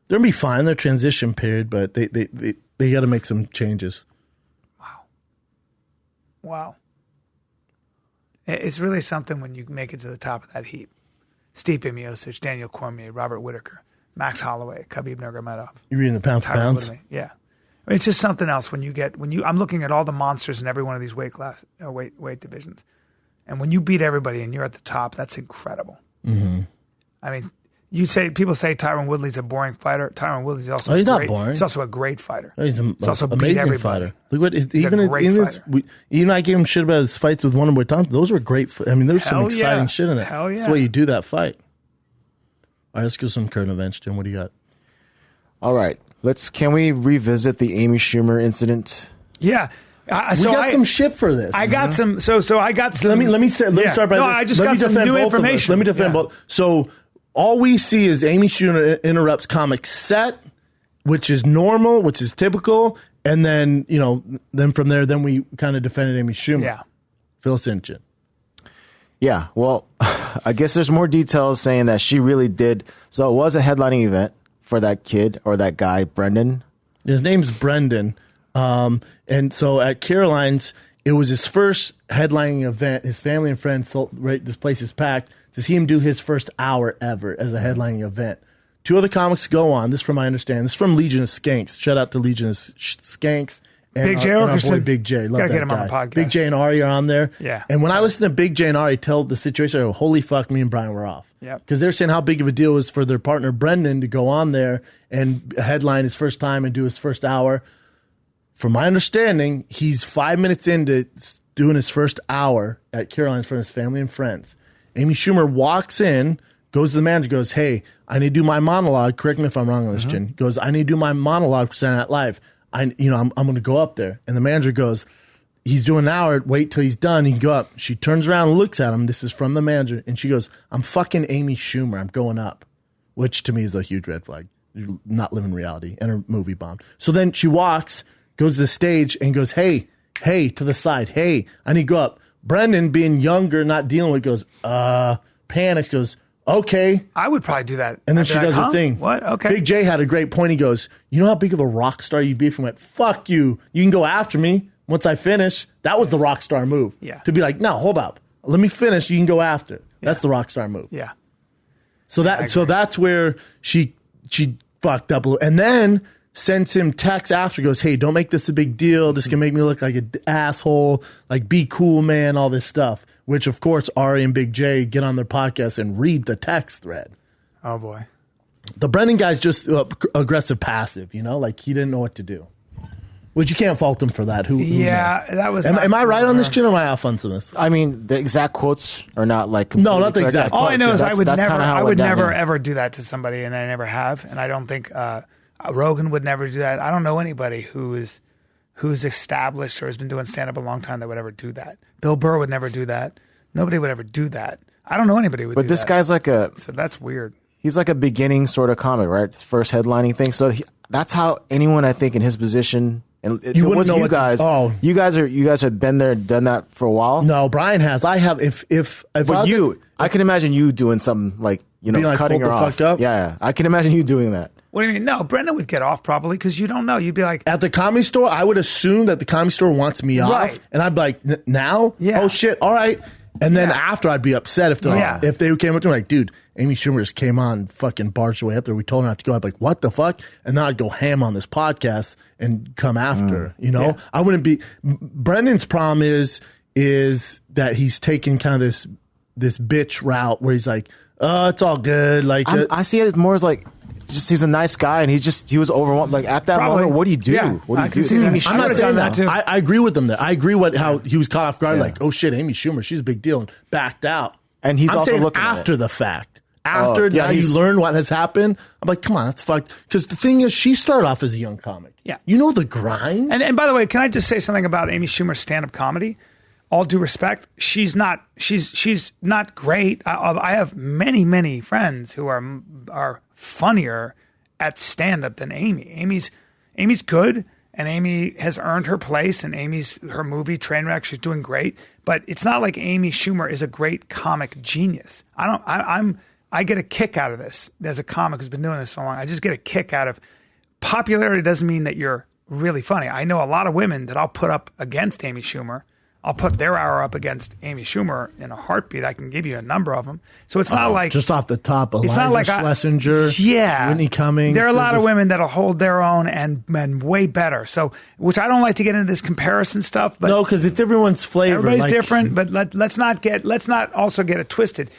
They'll be fine. Their transition period, but they got to make some changes. Wow. It's really something when you make it to the top of that heap. Stipe Miocic, Daniel Cormier, Robert Whittaker, Max Holloway, Khabib Nurmagomedov. You're reading the pound for Tyron pounds? Woodley. Yeah. I mean, it's just something else when I'm looking at all the monsters in every one of these weight divisions. And when you beat everybody and you're at the top, that's incredible. Mm-hmm. I mean, people say Tyron Woodley's a boring fighter. Tyron Woodley's also he's not boring. He's also a great fighter. He's also beat amazing everybody. fighter. Look what He's a great fighter. I gave him shit about his fights with Wonderboy Thompson. Those were great. I mean, there was some exciting shit in that. Hell yeah. That's the way you do that fight. All right, let's go some current events, Jim. What do you got? All right, can we revisit the Amy Schumer incident? Yeah. We got some shit for this. I got some. So I got some. Let me start by this. I just got some new information. Let me defend both. So all we see is Amy Schumer interrupts comic set, which is normal, which is typical, and then then from there, then we kind of defended Amy Schumer. Yeah. Fill us in, Jim. Yeah, well, I guess there's more details saying that she really did. So it was a headlining event for that kid or that guy, Brendan. His name's Brendan. And so at Caroline's, it was his first headlining event. His family and friends, this place is packed, to see him do his first hour ever as a headlining event. Two other comics go on. This, from I understand, this is from Legion of Skanks. Shout out to Legion of Skanks. And Big J our boy Okerson. Big J. Love Gotta that get him guy. on the podcast. Big J and Ari are on there. Yeah. And when I listen to Big J and Ari tell the situation, I go, holy fuck, me and Bryan were off. Yeah. Because they're saying how big of a deal it was for their partner Brendan to go on there and headline his first time and do his first hour. From my understanding, he's 5 minutes into doing his first hour at Caroline's for his family and friends. Amy Schumer walks in, goes to the manager, goes, hey, I need to do my monologue. Correct me if I'm wrong on this, Jen. He goes, I need to do my monologue for Saturday Night Live. I'm going to go up there. And the manager goes, he's doing an hour. Wait till he's done. He can go up. She turns around and looks at him. This is from the manager. And she goes, I'm fucking Amy Schumer. I'm going up, which to me is a huge red flag. You're not living reality. And her movie bombed. So then she walks, goes to the stage and goes, hey, to the side. Hey, I need to go up. Brendan, being younger, not dealing with, goes, panics, goes, okay. I would probably do that. And then she does her thing. What? Okay. Big J had a great point. He goes, you know how big of a rock star you'd be if I went, fuck you. You can go after me once I finish. That was the rock star move. Yeah. To be like, no, hold up. Let me finish. You can go after. That's the rock star move. Yeah. So that's where she fucked up a little. And then sends him text after, goes, hey, don't make this a big deal. This can make me look like an asshole. Like, be cool, man, all this stuff. Which, of course, Ari and Big J get on their podcast and read the text thread. Oh, boy. The Brendan guy's just aggressive passive, like he didn't know what to do. Which you can't fault him for that. Who that was. Am I right on this, Jim, or am I off on some of this? I mean, the exact quotes are not like no, not the exact. All I know is I would never ever do that to somebody, and I never have, and I don't think Rogan would never do that. I don't know anybody who's established or has been doing stand-up a long time that would ever do that. Bill Burr would never do that. Nobody would ever do that. I don't know anybody who would do that. But this guy's like So that's weird. he's like a beginning sort of comic, right? First headlining thing. So that's how anyone, I think, in his position. And you wouldn't know you guys. You guys have been there, done that for a while. No, Bryan has. I have. If I can imagine you doing something like like, cutting her off. Fuck up. Yeah, I can imagine you doing that. What do you mean? No, Brendan would get off probably because you don't know. You'd be like, at the Comedy Store, I would assume that the Comedy Store wants me off, and I'd be like, now? Yeah. Oh shit! All right. And then after, I'd be upset if they came up to me like, dude, Amy Schumer just came on, fucking barged away up there. We told her not to go. I'd be like, what the fuck? And then I'd go ham on this podcast and come after. You know, I wouldn't be. Brendan's problem is that he's taking kind of this bitch route where he's like, oh, it's all good. Like I see it more as like, just he's a nice guy and he was overwhelmed. Like at that moment, what do you do? Yeah, what do you do? I'm not saying that. Too. I agree with him there. I agree how he was caught off guard. Like, oh shit, Amy Schumer, she's a big deal, and backed out. And he's also saying looking after at the fact. After now you learn what has happened. I'm like, come on, that's fucked. Because the thing is, she started off as a young comic. Yeah, you know the grind. And by the way, can I just say something about Amy Schumer's stand-up comedy? All due respect, she's not great. I have many friends who are funnier at stand-up than Amy. Amy's good, and Amy has earned her place, and her movie Trainwreck, she's doing great. But it's not like Amy Schumer is a great comic genius. I get a kick out of this as a comic who's been doing this so long. I just get a kick out of popularity. Doesn't mean that you're really funny. I know a lot of women that I'll put up against Amy Schumer. I'll put their hour up against Amy Schumer in a heartbeat. I can give you a number of them. So it's not like... Just off the top, Eliza it's not like Schlesinger, Whitney Cummings. There are a lot of women that'll hold their own and way better. So, which I don't like to get into this comparison stuff. But no, because it's everyone's flavor. Everybody's different, but let's not also get it twisted.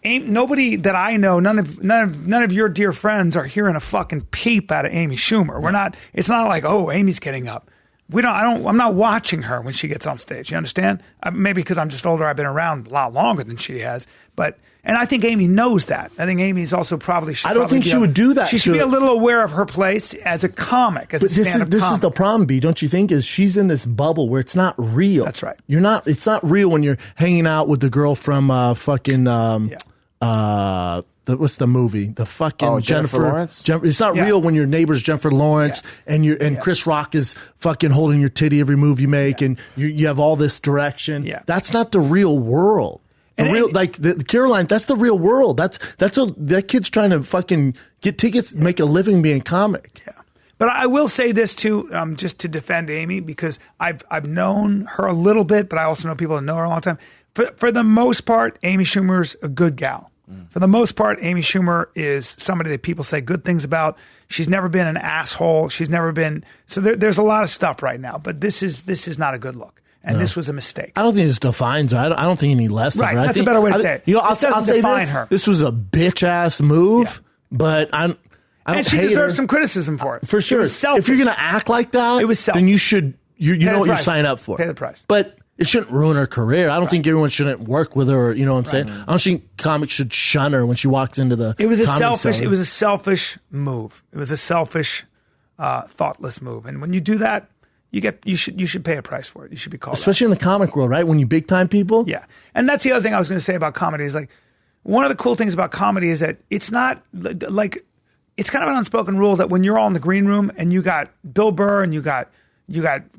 Nobody that I know, none of your dear friends are hearing a fucking peep out of Amy Schumer. We're not. It's not like, oh, Amy's getting up. I'm not watching her when she gets on stage. You understand? Maybe because I'm just older. I've been around a lot longer than she has. And I think Amy knows that. I think Amy's also probably. I don't think she would do that. She should be a little aware of her place as a comic, as a stand-up comic. This is the problem, B. Don't you think? Is she's in this bubble where it's not real. That's right. It's not real when you're hanging out with the girl from what's the movie? The fucking Jennifer Lawrence? It's not real when your neighbor's Jennifer Lawrence and Chris Rock is fucking holding your titty every move you make and you have all this direction. Yeah. That's not the real world. The Caroline, that's the real world. That kid's trying to fucking get tickets, make a living being comic. Yeah. But I will say this too, just to defend Amy, because I've known her a little bit, but I also know people that know her a long time. For the most part, Amy Schumer's a good gal. For the most part, Amy Schumer is somebody that people say good things about. She's never been an asshole. She's never been. So there's a lot of stuff right now, but this is not a good look. And this was a mistake. I don't think this defines her. I don't think any less of her. That's a better way to say it. I'll say this. Her. This was a bitch ass move, but I don't and she deserves some criticism for it. For sure. If you're going to act like that, it was selfish. Then you should. You know what you're signing up for. Pay the price. But it shouldn't ruin her career. I don't think everyone shouldn't work with her. You know what I'm saying? I don't think comics should shun her when she walks into the. It was a selfish move. It was a selfish, thoughtless move. And when you do that, you should pay a price for it. You should be called, especially in the comic world, right? When you big time people. Yeah, and that's the other thing I was going to say about comedy is like one of the cool things about comedy is that it's not like it's kind of an unspoken rule that when you're all in the green room and you got Bill Burr and you got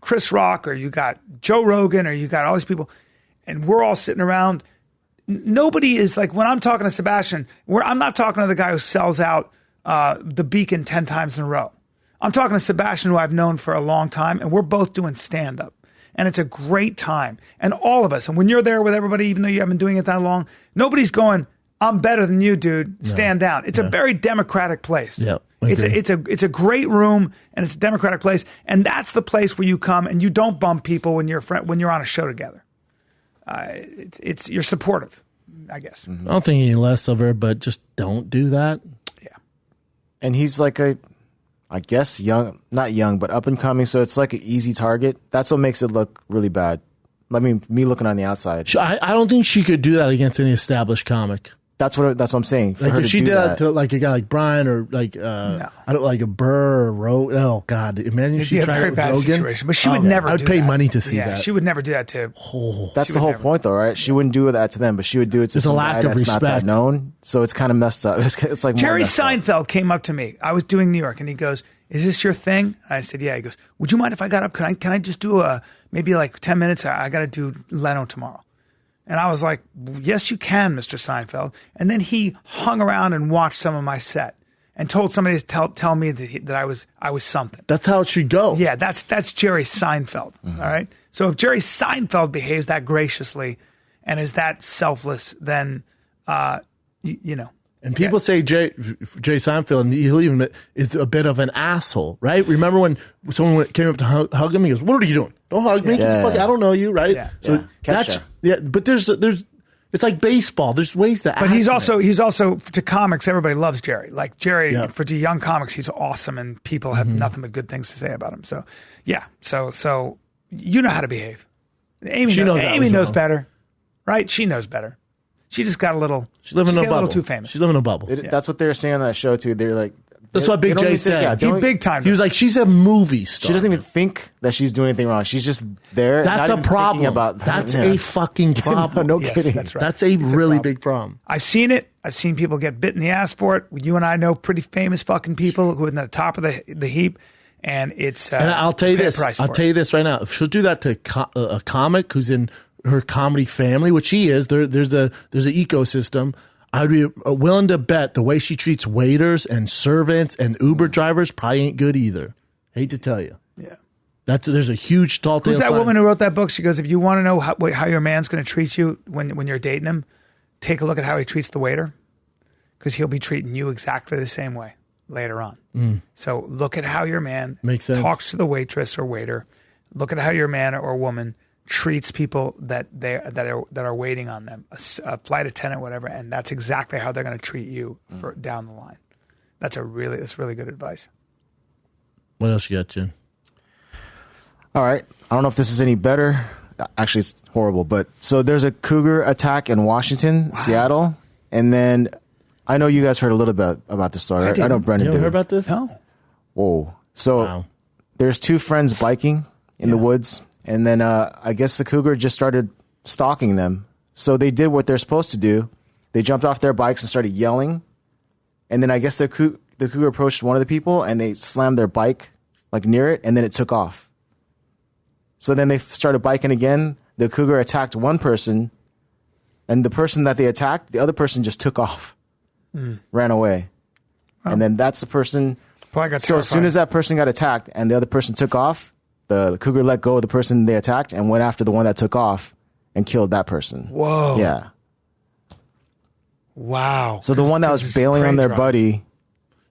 Chris Rock or you got Joe Rogan or you got all these people and we're all sitting around. Nobody is like, when I'm talking to Sebastian, I'm not talking to the guy who sells out the Beacon 10 times in a row. I'm talking to Sebastian, who I've known for a long time, and we're both doing stand-up. And it's a great time. And all of us, and when you're there with everybody, even though you haven't been doing it that long, nobody's going, I'm better than you, dude. Stand down. It's a very democratic place. Yep. It's a great room and it's a democratic place, and that's the place where you come and you don't bump people when you're on a show together. You're supportive, I guess. Mm-hmm. I don't think any less of her, but just don't do that. Yeah. And he's like I guess not young, but up and coming. So it's like an easy target. That's what makes it look really bad. I mean, me looking on the outside. I don't think she could do that against any established comic. That's what I'm saying. For Like her if to she do did that that to like a guy like Bryan or like I don't like a Burr or Rogan. Oh God, imagine if It'd she be a tried very it with bad Rogan. situation. But she would never. I'd do pay that. money to see Yeah, that. she would never do that to. That's the whole point, though, right? She wouldn't do that to them, but she would do it to There's a some lack guy of that's not that respect. known. So it's kind of messed up. It's like more Jerry messed up. Seinfeld came up to me. I was doing New York, and he goes, "Is this your thing?" And I said, "Yeah." He goes, "Would you mind if I got up? Can I just do maybe like 10 minutes? I got to do Leno tomorrow." And I was like, "Yes, you can, Mr. Seinfeld." And then he hung around and watched some of my set and told somebody to tell me that I was something. That's how it should go. Yeah, that's Jerry Seinfeld. Mm-hmm. All right. So if Jerry Seinfeld behaves that graciously and is that selfless, then you know. And people say Jay Seinfeld, and he'll even admit, is a bit of an asshole, right? Remember when someone came up to hug him? He goes, "What are you doing? Don't hug me. Yeah. I don't know you, right?" Yeah. So that's But there's it's like baseball. There's ways to. But he's also to comics. Everybody loves Jerry. Like Jerry to young comics, he's awesome, and people have nothing but good things to say about him. So yeah, so you know how to behave. Amy knows better, right? She knows better. She just got a little. She's living in a got bubble. A little too famous. She's living in a bubble. That's what they were saying on that show too. They're like, that's what Big J said. He big time. He was like, she's a movie star. She doesn't even think that she's doing anything wrong. She's just there. That's not a even problem. thinking about That's a fucking problem. No Yes, kidding. that's right. That's a really big problem. I've seen it. I've seen people get bit in the ass for it. You and I know pretty famous fucking people who are in the top of the heap, and it's. And I'll tell you this. I'll tell you this right now. If she'll do that to a comic who's in her comedy family, which he is, there's an ecosystem. I'd be willing to bet the way she treats waiters and servants and Uber drivers probably ain't good either. Hate to tell you. Yeah. There's a huge tall tale. Who's that woman who wrote that book? She goes, if you want to know how your man's going to treat you when you're dating him, take a look at how he treats the waiter, because he'll be treating you exactly the same way later on. So look at how your man talks to the waitress or waiter. Look at how your man or woman treats people that are waiting on them, a flight attendant, whatever, and that's exactly how they're going to treat you for down the line. That's really good advice. What else you got, Jen? All right. I don't know if this is any better. Actually, it's horrible. But so there's a cougar attack in Washington, Seattle, and then I know you guys heard a little bit about the story. I know Brendan You did. heard about this? No. Whoa. So there's two friends biking in the woods. And then I guess the cougar just started stalking them. So they did what they're supposed to do. They jumped off their bikes and started yelling. And then I guess the cougar approached one of the people and they slammed their bike like near it, and then it took off. So then they started biking again. The cougar attacked one person, and the person that they attacked, the other person just took off, ran away. And then that's the person. So as soon as that person got attacked and the other person took off, the cougar let go of the person they attacked and went after the one that took off and killed that person. Whoa. Yeah. Wow. So the one that was bailing on their buddy,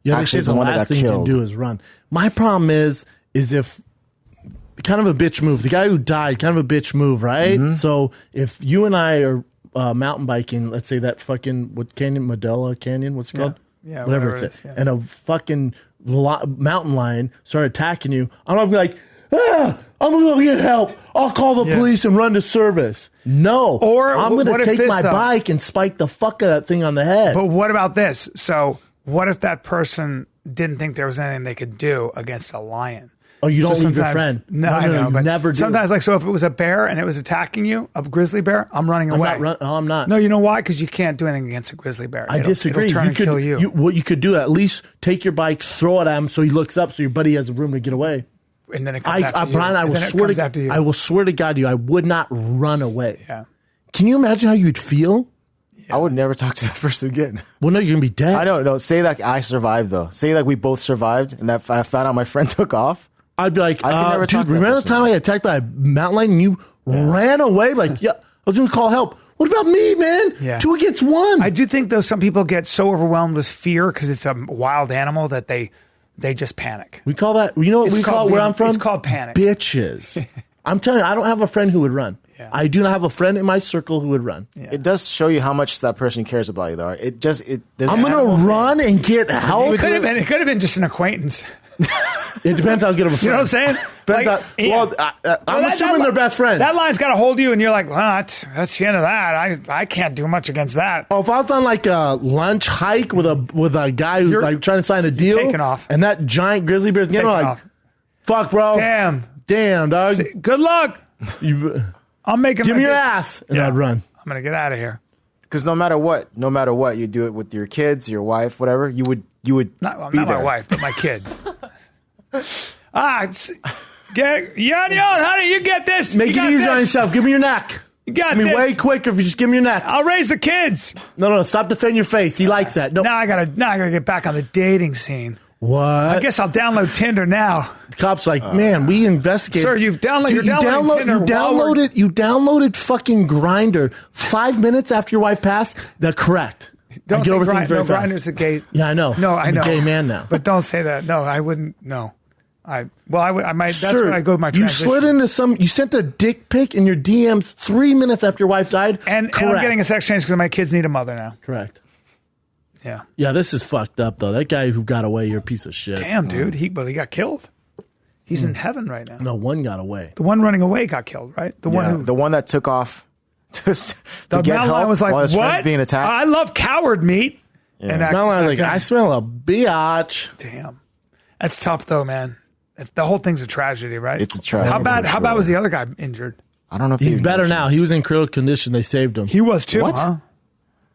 actually the the one that last got thing killed. you can do is run. My problem is if kind of a bitch move. The guy who died, kind of a bitch move, right? Mm-hmm. So if you and I are mountain biking, let's say that fucking Medela Canyon, what's it called? Yeah, whatever it's at, and a fucking mountain lion start attacking you, I'm not gonna be like, I'm gonna go get help. I'll call the police and run to service. No. Or I'm gonna take my though? bike and spike the fuck out of that thing on the head. But what about this? So what if that person didn't think there was anything they could do against a lion? Oh, you don't leave your friend. No, I know, you but never do. sometimes, like, so if it was a bear and it was attacking you, a grizzly bear, I'm running away. I'm not. No, you know why? Because you can't do anything against a grizzly bear. I disagree. It'll turn and kill you. What you could do, at least take your bike, throw it at him so he looks up so your buddy has room to get away. And then it comes after you. Brian, I will swear to God, I would not run away. Yeah. Can you imagine how you'd feel? I would never talk to that person again. Well, no, you're going to be dead. I don't know. Say that I survived, though. Say like we both survived and that I found out my friend took off. I'd be like, never dude, talk to that remember the person. time I got attacked by a mountain lion and you ran away? Like, yeah, I was going to call help. What about me, man? Yeah. 2 against 1. I do think, though, some people get so overwhelmed with fear because it's a wild animal that they just panic. We call that, you know what we call it where I'm from? It's called panic. Bitches. I'm telling you, I don't have a friend who would run. Yeah. I do not have a friend in my circle who would run. Yeah. It does show you how much that person cares about you, though. There's I'm going to run and get help. It could have been just an acquaintance. It depends how good of a friend. You know what I'm saying? I'm assuming they're best friends. That line's got to hold you, and you're like, well, that's the end of that. I can't do much against that. Oh, if I was on like a lunch hike with a guy who's like trying to sign a deal, taking off, and that giant grizzly bear's getting like, off. Fuck, bro. Damn, dog. Good luck. I'm making. Give me your ass, and I'd run. I'm gonna get out of here. Because no matter what, you do it with your kids, your wife, whatever. You would not be my there. wife, but my kids. Honey, you get this. Make it easy on yourself. Give me your neck. You got me this. way quicker if you just give me your neck. I'll raise the kids. No, stop defending your face. He likes that. No. Now I gotta get back on the dating scene. What? I guess I'll download Tinder now. The cop's like, man, we investigated. Sir, you're downloading Tinder. You downloaded fucking Grindr 5 minutes after your wife passed. That's correct. Don't say Grindr's a gay. Yeah, I know. No, I know. I'm a gay man now. But don't say that. No, I wouldn't. No. I might. That's Sir, when I go with my transition. You slid into you sent a dick pic in your DMs 3 minutes after your wife died. And I'm getting a sex change because my kids need a mother now. Correct. Yeah. Yeah, this is fucked up, though. That guy who got away, you're a piece of shit. Damn, dude. He got killed. He's in heaven right now. No, one got away. The one running away got killed, right? The one that took off to the get help was like, while his friend's what? being attacked. I love coward meat. Yeah. And Mountain was like, I smell a biatch. Damn. That's tough, though, man. The whole thing's a tragedy, right? It's a tragedy. How bad was the other guy injured? I don't know if he's better now. He was in critical condition. They saved him. He was too, huh?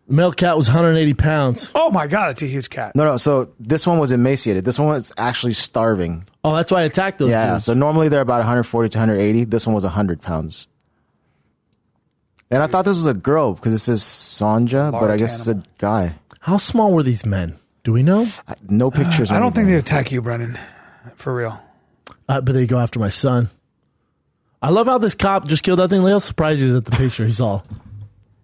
The male cat was 180 pounds. Oh, my God. That's a huge cat. No. So this one was emaciated. This one was actually starving. Oh, that's why I attacked those dudes. So normally they're about 140 to 180. This one was 100 pounds. And I thought this was a girl because it says Sonja, but I guess it's a guy. How small were these men? Do we know? No pictures. I don't think they attack you, Brennan. For real. But they go after my son. I love how this cop just killed that thing. How surprised he is at the picture. He's all.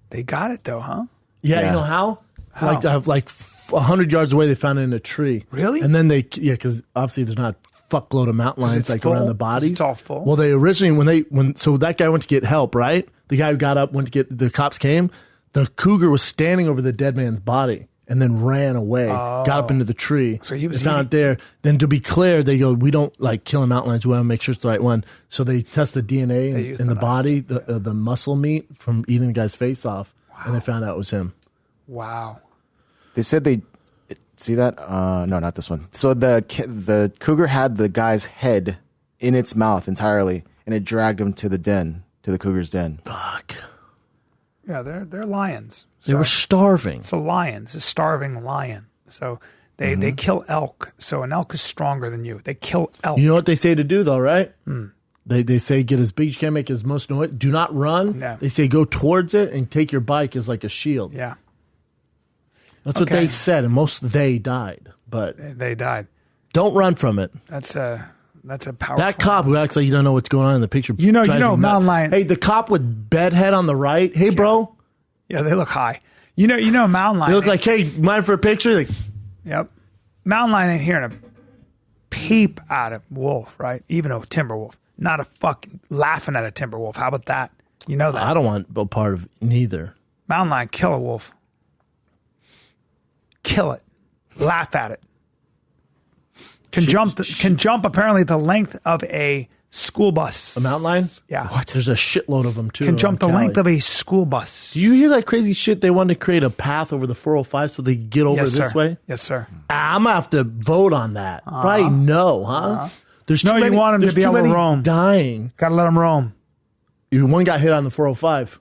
They got it, though, huh? Yeah, you know how? Like 100 yards away, they found it in a tree. Really? And then because obviously there's not a fuckload of mountain lions like around the body. It's all full. Well, they originally, so that guy went to get help, right? The guy who got up, went to get, the cops came. The cougar was standing over the dead man's body and then ran away, got up into the tree. So he was found it there. Then to be clear, they go, we don't like killing mountain lions. We want to make sure it's the right one. So they test the DNA in the body, the muscle meat from eating the guy's face off. Wow. And they found out it was him. Wow. They said see that? No, not this one. So the cougar had the guy's head in its mouth entirely, and it dragged him to the cougar's den. Fuck. Yeah, they're lions. They were starving. It's a lion. It's a starving lion. So they kill elk. So an elk is stronger than you. They kill elk. You know what they say to do, though, right? They say get as big as you can, make as most noise. Do not run. Yeah. They say go towards it and take your bike as like a shield. Yeah. That's what they said, and they died. But they died. Don't run from it. That's a powerful. That cop who acts like you don't know what's going on in the picture. You know, mountain lion. Hey, the cop with bedhead on the right. Hey, bro. Yeah, they look high. You know, mountain lion. They look like, hey, mind for a picture? Like, yep. Mountain lion ain't hearing a peep at a wolf, right? Even a timber wolf. Not a fucking laughing at a timber wolf. How about that? You know that. I don't want a part of neither. Mountain lion, kill a wolf. Kill it. Laugh at it. Can jump apparently the length of a school bus. A mountain lion? Yeah. What? There's a shitload of them too. Can jump the length of a school bus. Do you hear that crazy shit? They wanted to create a path over the 405 so they could get over this way? Yes, sir. I'm going to have to vote on that. Probably no, huh? There's too many, you want them to be able to roam. Dying. Gotta let them roam. One got hit on the 405.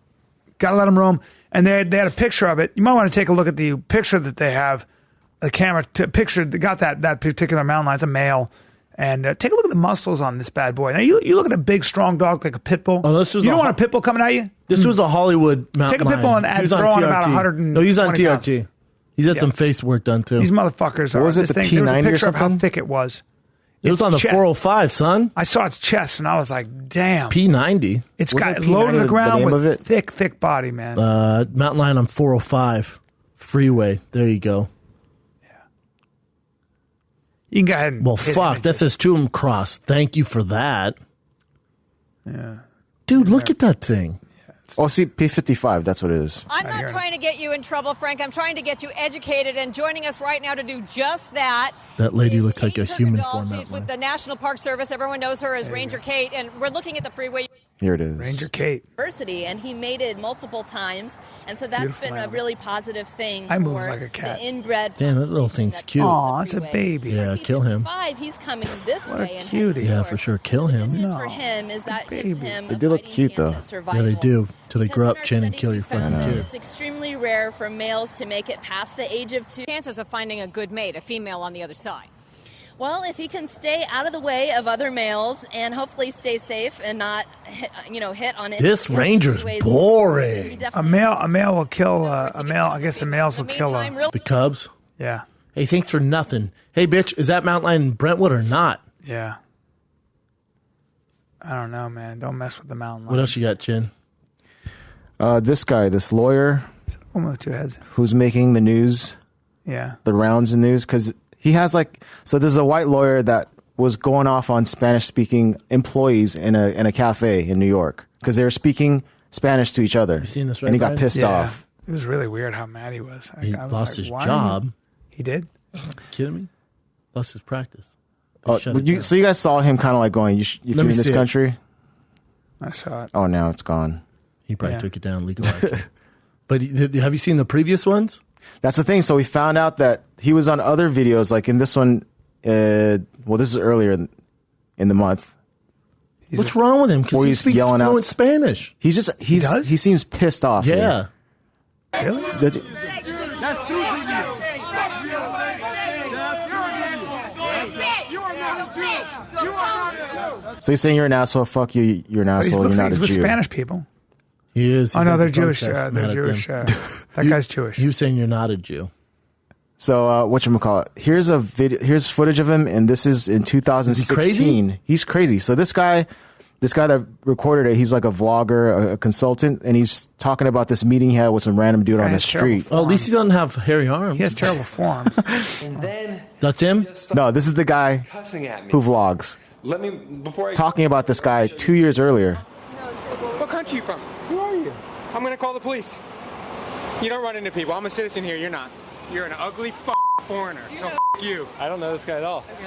Gotta let them roam. And they had a picture of it. You might want to take a look at the picture that they have. The camera picture got that particular mountain lion. It's a male. And take a look at the muscles on this bad boy. Now, you look at a big, strong dog like a pit bull. Oh, this was you don't want a pit bull coming at you? This was the Hollywood mountain Take a pit bull and throw on about 120 No, he's on TRT. Pounds. He's had some face work done, too. These motherfuckers are. Was it the P90 there was a picture or something? of how thick it was. It was on the chest. 405, son. I saw its chest, and I was like, damn. P90. It's Wasn't got it low to P90 the ground the name with of it? thick body, man. Mountain lion on 405. Freeway. There you go. You can go ahead and. Well, fuck. That says two of them crossed. Thank you for that. Yeah. Dude, look at that thing. Oh, see, P55, that's what it is. I'm not trying to get you in trouble, Frank. I'm trying to get you educated, and joining us right now to do just that. That lady looks like a human form. She's with the National Park Service. Everyone knows her as Ranger Kate, and we're looking at the freeway. Here it is. Ranger Kate. And he mated multiple times, and so that's Beautiful been animal. a really positive thing. I move for like a cat. The inbred. Damn, that little thing's cute. Aw, it's a baby. Yeah, kill him. He's coming this What way. a and cutie. Yeah, for sure. Kill him. The good news for him is that gives him They a do look fighting cute, chance though. at survival. Yeah, they do. Till they Because grow in up, our Chin, and study, kill we your found fucking that kid. It's extremely rare for males to make it past the age of 2. Chances of finding a good mate, a female on the other side. Well, if he can stay out of the way of other males and hopefully stay safe and not, hit on it. This ranger's boring. A male will kill a male. I guess the males will kill The cubs. Yeah. Hey, thanks for nothing. Hey, bitch, is that mountain lion in Brentwood or not? Yeah. I don't know, man. Don't mess with the mountain lion. What else you got, Chin? This guy, this lawyer, Woman with 2 heads. who's making the news, Yeah. the rounds in news, because he has so there's a white lawyer that was going off on Spanish-speaking employees in a cafe in New York because they were speaking Spanish to each other. You seen this, right, and he got Bryan? pissed Yeah. off. It was really weird how mad he was. He I was lost like, his why? job. He did? Kidding me? Lost his practice. Shut it down. So you guys saw him kind of like going, if Let you're me in this see it. country? I saw it. Oh, now it's gone. He probably Yeah. took it down legal action. But have you seen the previous ones? That's the thing. So we found out that he was on other videos, like in this one. This is earlier in the month. What's wrong with him? Because Or he he's speaks yelling out- fluent Spanish. He seems pissed off. Yeah. Really? So he's saying you're an asshole. Fuck you. You're an But he asshole. looks You're like not he's a with Jew. Spanish people. He is. Oh, He's no, at they're the Jewish. protest, They're mad at Jewish. them. That guy's Jewish. You saying you're not a Jew. So whatchamacallit? Here's a video. Here's footage of him, and this is in 2016. Is he crazy? He's crazy. So this guy that recorded it, he's like a vlogger, a consultant, and he's talking about this meeting he had with some random dude on the has terrible street. Oh, at least he doesn't have hairy arms. He has terrible forms. And then That's him? No, this is the guy cussing at me. who vlogs. Let me before I Talking about this guy 2 years earlier. What country you from? Who are you? I'm gonna call the police. You don't run into people. I'm a citizen here. You're not. You're an ugly foreigner. So you. I don't know this guy at all. I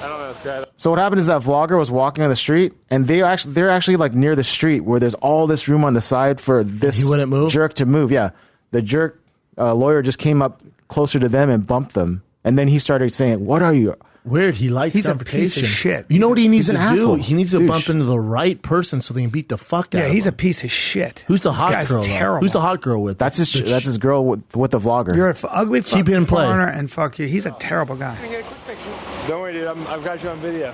don't know this guy at all. So what happened is that vlogger was walking on the street, and they're actually like near the street where there's all this room on the side for this He wouldn't move? jerk to move. Yeah, the jerk lawyer just came up closer to them and bumped them, and then he started saying, "What are you?" Weird. He likes He's a confrontation. piece of shit. You know what he needs He's to an do? asshole. He needs to Douche. bump into the right person so they can beat the fuck out Yeah, of he's a him. piece of shit. Who's the This hot guy's girl? though? Terrible. Who's the hot girl with? That's his girl with the vlogger. You're an ugly Keep it in play. foreigner and fuck you. He's a terrible guy. Can I get a quick picture? Don't worry, dude. I've got you on video.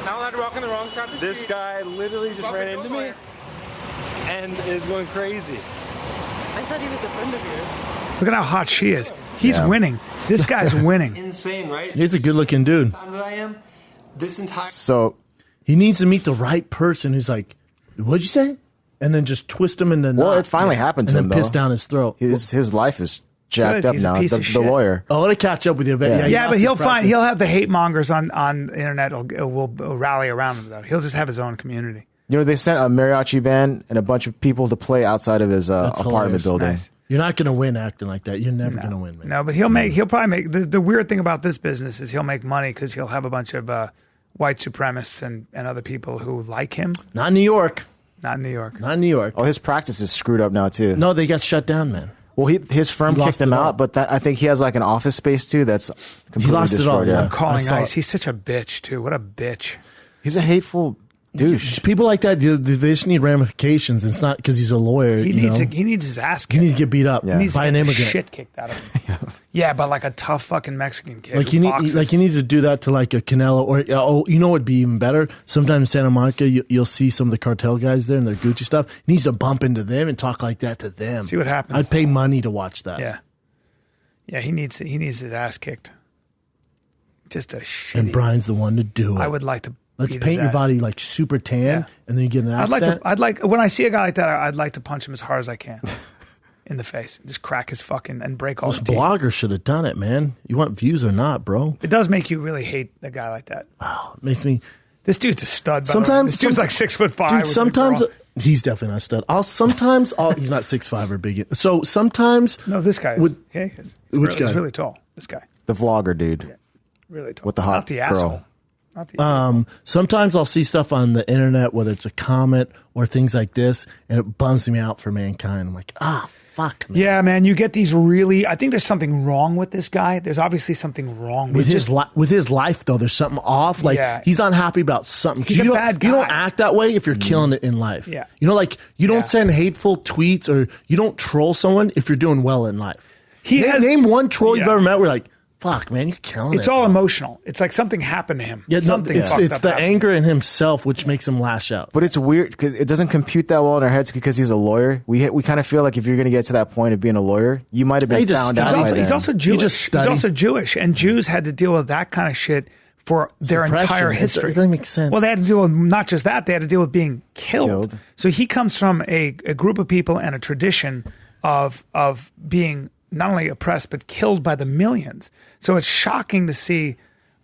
Not allowed to walk on the wrong side of the street. This guy literally just ran into me and is going crazy. I thought he was a friend of yours. Look at how hot she is. He's winning. This guy's winning. Insane, right? He's a good-looking dude. Times that I am. This entire. So He needs to meet the right person who's like, "What'd you say?" And then just twist him into knots. Well, it finally happened to and him, then piss though. down his throat. his life is jacked Good, up he's a now. piece The, of the shit. lawyer. I want to catch up with you. But Yeah. he Yeah, lost but his he'll practice. he'll have the hate mongers on the internet will rally around him though. He'll just have his own community. You know, they sent a mariachi band and a bunch of people to play outside of his That's apartment hilarious. building. Nice. You're not going to win acting like that. You're never going to win, man. No, but he'll probably make the weird thing about this business is he'll make money because he'll have a bunch of white supremacists and other people who like him. Not in New York. Not in New York. Not in New York. Oh, his practice is screwed up now too. No, they got shut down, man. Well, his firm He lost kicked him it all. out, but I think he has like an office space too that's completely lost it destroyed. all, yeah. I'm calling I saw ICE. it. He's such a bitch too. What a bitch. He's a hateful douche. People like that, they just need ramifications. It's not because he's a lawyer. He you needs know? he needs his ass kicked. He needs to get beat up Yeah. He needs by to an get the immigrant. shit kicked out of him. Yeah, but like a tough fucking Mexican kid. Like who boxes. he needs to do that to like a Canelo or you know what'd be even better? Sometimes in Santa Monica you'll see some of the cartel guys there and their Gucci stuff. He needs to bump into them and talk like that to them. See what happens. I'd pay money to watch that. Yeah, he needs his ass kicked. Just a shitty. And Brian's the one to do it. I would like to. Let's beat paint his your ass. body like super tan, Yeah. and then you get an accent. I'd like when I see a guy like that, I'd like to punch him as hard as I can in the face, just crack his fucking and break all This his teeth. blogger should have done it, man. You want views or not, bro? It does make you really hate a guy like that. Wow, it makes me. This dude's a stud. By the way. Sometimes this dude's like 6'5". Dude, with a sometimes girl. He's definitely not a stud. He's not 6'5" or big. So sometimes. No, this guy is. Which guy? He's really tall. This guy. The vlogger dude. Yeah, really tall. With the hot Not the girl. asshole. Not the sometimes I'll see stuff on the internet, whether it's a comment or things like this, and it bums me out for Mankind. I'm like, fuck, man. Yeah, man, you get these really. I think there's something wrong with this guy. There's obviously something wrong with his life, though. There's something off. Like he's unhappy about something. He's a bad guy. You don't act that way if you're killing it in life. Yeah. You know, like you don't send hateful tweets or you don't troll someone if you're doing well in life. Name one troll you've ever met where you're like, fuck, man, you're killing it. It's all emotional. It's like something happened to him. Yeah, something it's the anger in himself which makes him lash out. But it's weird because it doesn't compute that well in our heads because he's a lawyer. We kind of feel like if you're going to get to that point of being a lawyer, you might have been found out by then. He's also Jewish. He's also Jewish, and Jews had to deal with that kind of shit for their entire history. That makes sense. Well, they had to deal with not just that; they had to deal with being killed. So he comes from a group of people and a tradition of being not only oppressed but killed by the millions. So it's shocking to see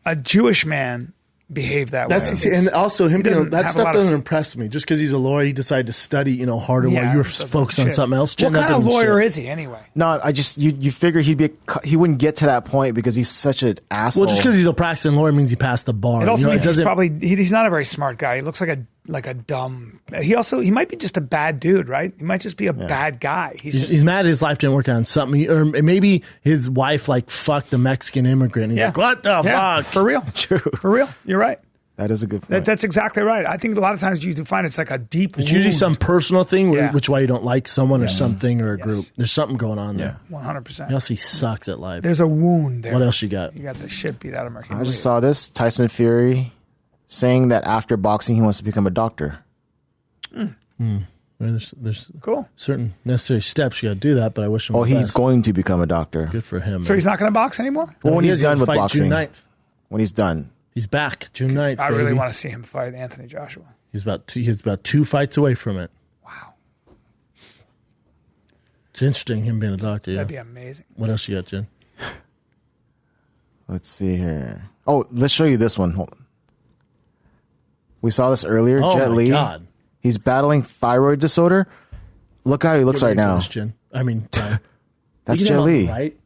a Jewish man behave that way. And also him that stuff doesn't impress me. Just because he's a lawyer, he decided to study, harder while you were focused on something else. What kind of lawyer is he anyway? No, you figure he wouldn't get to that point because he's such an asshole. Well, just because he's a practicing lawyer means he passed the bar. It also means he's not a very smart guy. He looks like a dumb. He might be just a bad dude, right? He might just be a bad guy. He's mad his life didn't work out on something, or maybe his wife fucked a Mexican immigrant. He's like, what the fuck? For real, true, for real. You're right. That is a good point. That's exactly right. I think a lot of times you find it's like a deep. It's usually some personal thing, which why you don't like someone or something or a group. There's something going on there. 100%. Else he sucks at life. There's a wound there. What else you got? You got the shit beat out of him. I just saw this Tyson Fury saying that after boxing he wants to become a doctor. There's cool certain necessary steps you got to do that, but I wish him. Oh, he's going to become a doctor. Good for him. So he's not going to box anymore? Well, when he's done with boxing. June 9th. When he's done. He's back June 9th. I really want to see him fight Anthony Joshua. He's about 2 fights away from it. Wow. It's interesting him being a doctor. That'd be amazing. What else you got, Jen? Let's see here. Oh, let's show you this one. Hold on. We saw this earlier. Jet Li. God. He's battling thyroid disorder. Look how he looks right now. That's Jet Li. Right?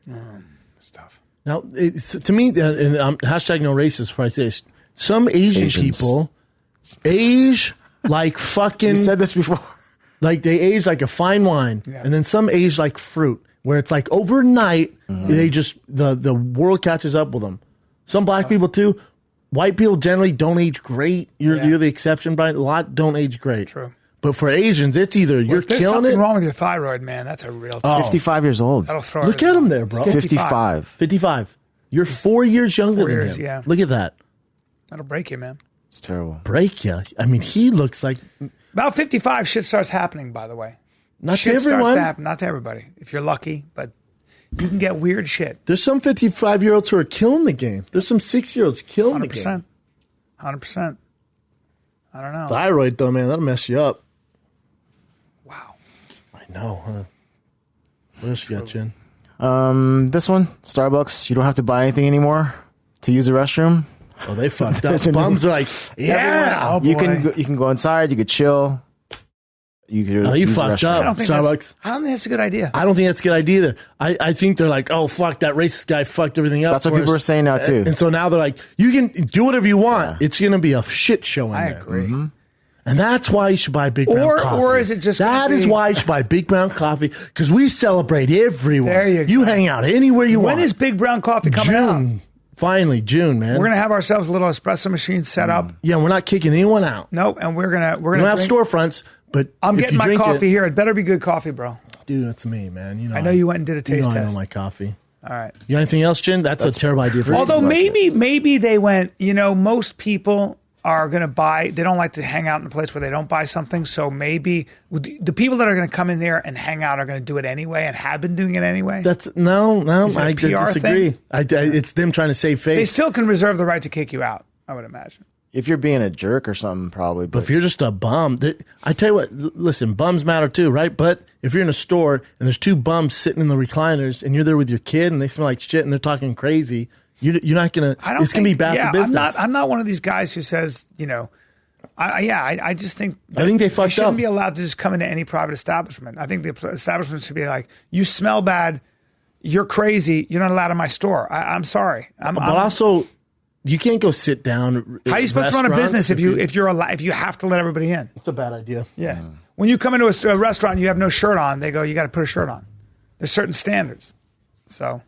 It's tough. Now, to me, hashtag no racist before I say this, some Asian people age like fucking... You said this before. Like they age like a fine wine. Yeah. And then some age like fruit, where it's like overnight, they just, the world catches up with them. Some black people too. White people generally don't age great. You're the exception, Brian. A lot don't age great. True. But for Asians, it's either you're killing it. There's something wrong with your thyroid, man. That's a real thing. 55 years old. That'll throw Look at him there, bro. 55. 55. You're 4 years younger than him. Yeah. Look at that. That'll break you, man. It's terrible. Break you. I mean, he looks like... About 55, shit starts happening, by the way. Not shit to everyone. Starts to happen. Not to everybody, if you're lucky, but you can get weird shit. There's some 55-year-olds who are killing the game. There's some 6-year-olds killing the game. 100%. I don't know. Thyroid, though, man, that'll mess you up. Wow. I know, huh? What else you got, Jen? This one, Starbucks. You don't have to buy anything anymore to use the restroom. Oh, they fucked up. Bums are like, yeah. You can go inside. You could chill. You fucked up, Starbucks. I don't think that's a good idea. I don't think that's a good idea either. I think they're like, oh, fuck, that racist guy fucked everything up. That's what people are saying now, too. And so now they're like, you can do whatever you want. Yeah. It's going to be a shit show in there. I agree. Mm-hmm. And that's why you should buy Big Brown Coffee. Or is it just that is why you should buy Big Brown Coffee, because we celebrate everyone. There you go. You hang out anywhere you want. When is Big Brown Coffee coming out? Finally, June, man. We're gonna have ourselves a little espresso machine set up. Yeah, we're not kicking anyone out. Nope, and we're gonna have storefronts, but I'm getting my coffee here. It better be good coffee, bro. Dude, that's me, man. You know, I know you went and did a taste test. I know my coffee. All right. You got anything else, Jen? That's a terrible idea for you. Although maybe they went. Most people are going to buy. They don't like to hang out in a place where they don't buy something. So maybe the people that are going to come in there and hang out are going to do it anyway and have been doing it anyway. No. I disagree. It's them trying to save face. They still can reserve the right to kick you out, I would imagine. If you're being a jerk or something, probably. But if you're just a bum, I tell you what, listen, bums matter too, right? But if you're in a store and there's 2 bums sitting in the recliners and you're there with your kid and they smell like shit and they're talking crazy, you're not going to, it's going to be bad for business. I'm not one of these guys who says, I just think they fucked up. You shouldn't be allowed to just come into any private establishment. I think the establishment should be like, you smell bad, you're crazy, you're not allowed in my store. I'm sorry. Also, you can't go sit down. How are you supposed to run a business if you have to let everybody in? It's a bad idea. Yeah. When you come into a restaurant and you have no shirt on, they go, you got to put a shirt on. There's certain standards. So.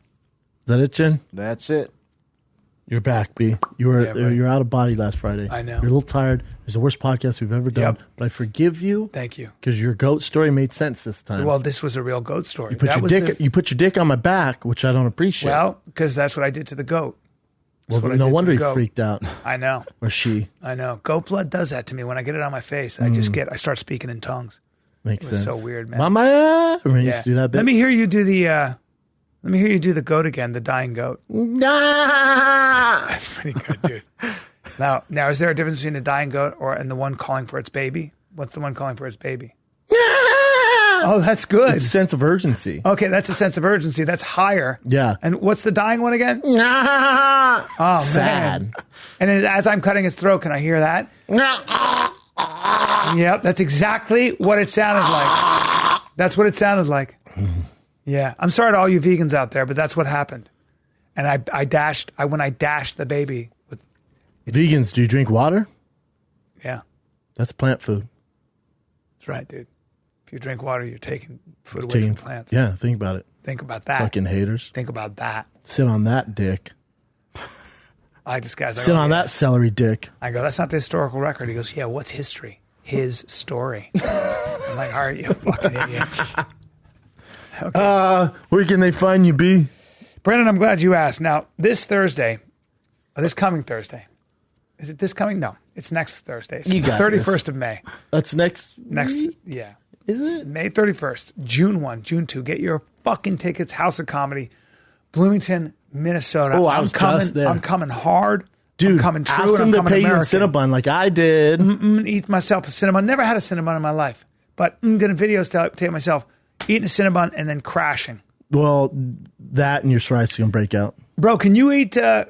Is that it, Jen? That's it. You're back, B. You're out of body last Friday. I know. You're a little tired. It's the worst podcast we've ever done. Yep. But I forgive you. Thank you. Because your goat story made sense this time. Well, this was a real goat story. You put your dick on my back, which I don't appreciate. Well, because that's what I did to the goat. Well, no wonder he freaked out. I know. Or she. I know. Goat blood does that to me. When I get it on my face, I start speaking in tongues. Makes sense. So weird, man. Mama, used to do that bit. Let me hear you do the goat again, the dying goat. Nah. That's pretty good, dude. Now, is there a difference between the dying goat and the one calling for its baby? What's the one calling for its baby? Oh, that's good. It's a sense of urgency. Okay, that's a sense of urgency. That's higher. Yeah. And what's the dying one again? Oh, sad. Man. And then as I'm cutting its throat, can I hear that? Yep, that's exactly what it sounded like. That's what it sounded like. Yeah, I'm sorry to all you vegans out there, but that's what happened. And when I dashed the baby. Vegans, do you drink water? Yeah. That's plant food. That's right, dude. If you drink water, you're taking food away from plants. Yeah, think about it. Think about that. Fucking haters. Think about that. Sit on that dick. Sit on that celery dick. I go, that's not the historical record. He goes, yeah, what's history? His story. I'm like, all right, you fucking idiot. Okay. Where can they find you, B? Brendan, I'm glad you asked. Now, this coming Thursday. Is it this coming? No, it's next Thursday. It's the 31st of May. That's next, yeah. Is it? May 31st, June 1, June 2. Get your fucking tickets. House of Comedy, Bloomington, Minnesota. Oh, I'm coming, just there. I'm coming hard. Dude, I'm coming true. Ask them to pay you in Cinnabon like I did. Eat myself a Cinnabon. Never had a Cinnabon in my life. But I'm going to videotape myself eating a Cinnabon and then crashing. Well, that and your psoriasis can break out. Bro, can you eat lunch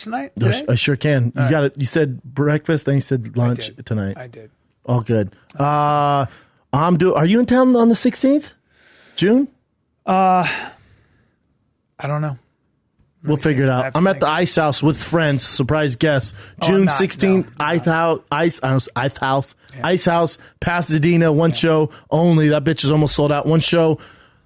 tonight? Today? I sure can. You got it. You said breakfast, then you said lunch tonight. I did. All good. Are you in town on the 16th? June? I don't know. We'll figure it out. I'm at the Ice House with friends, surprise guests. June 16th, Ice House, Pasadena, one show only. That bitch is almost sold out. One show.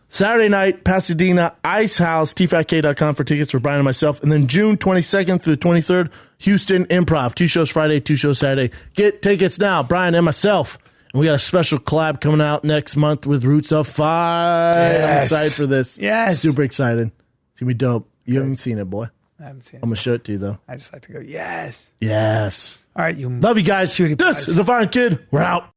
Saturday night, Pasadena, Ice House, tfatk.com for tickets for Bryan and myself. And then June 22nd through the 23rd, Houston Improv. 2 shows Friday, 2 shows Saturday. Get tickets now, Bryan and myself. And we got a special collab coming out next month with Roots of Five. Yes. I'm excited for this. Yes. Super excited. It's going to be dope. You haven't seen it, boy. I haven't seen it. I'm going to show it to you, though. I just like to go, yes. Yes. All right, you. Love you guys. This is The Foreign Kid. We're out.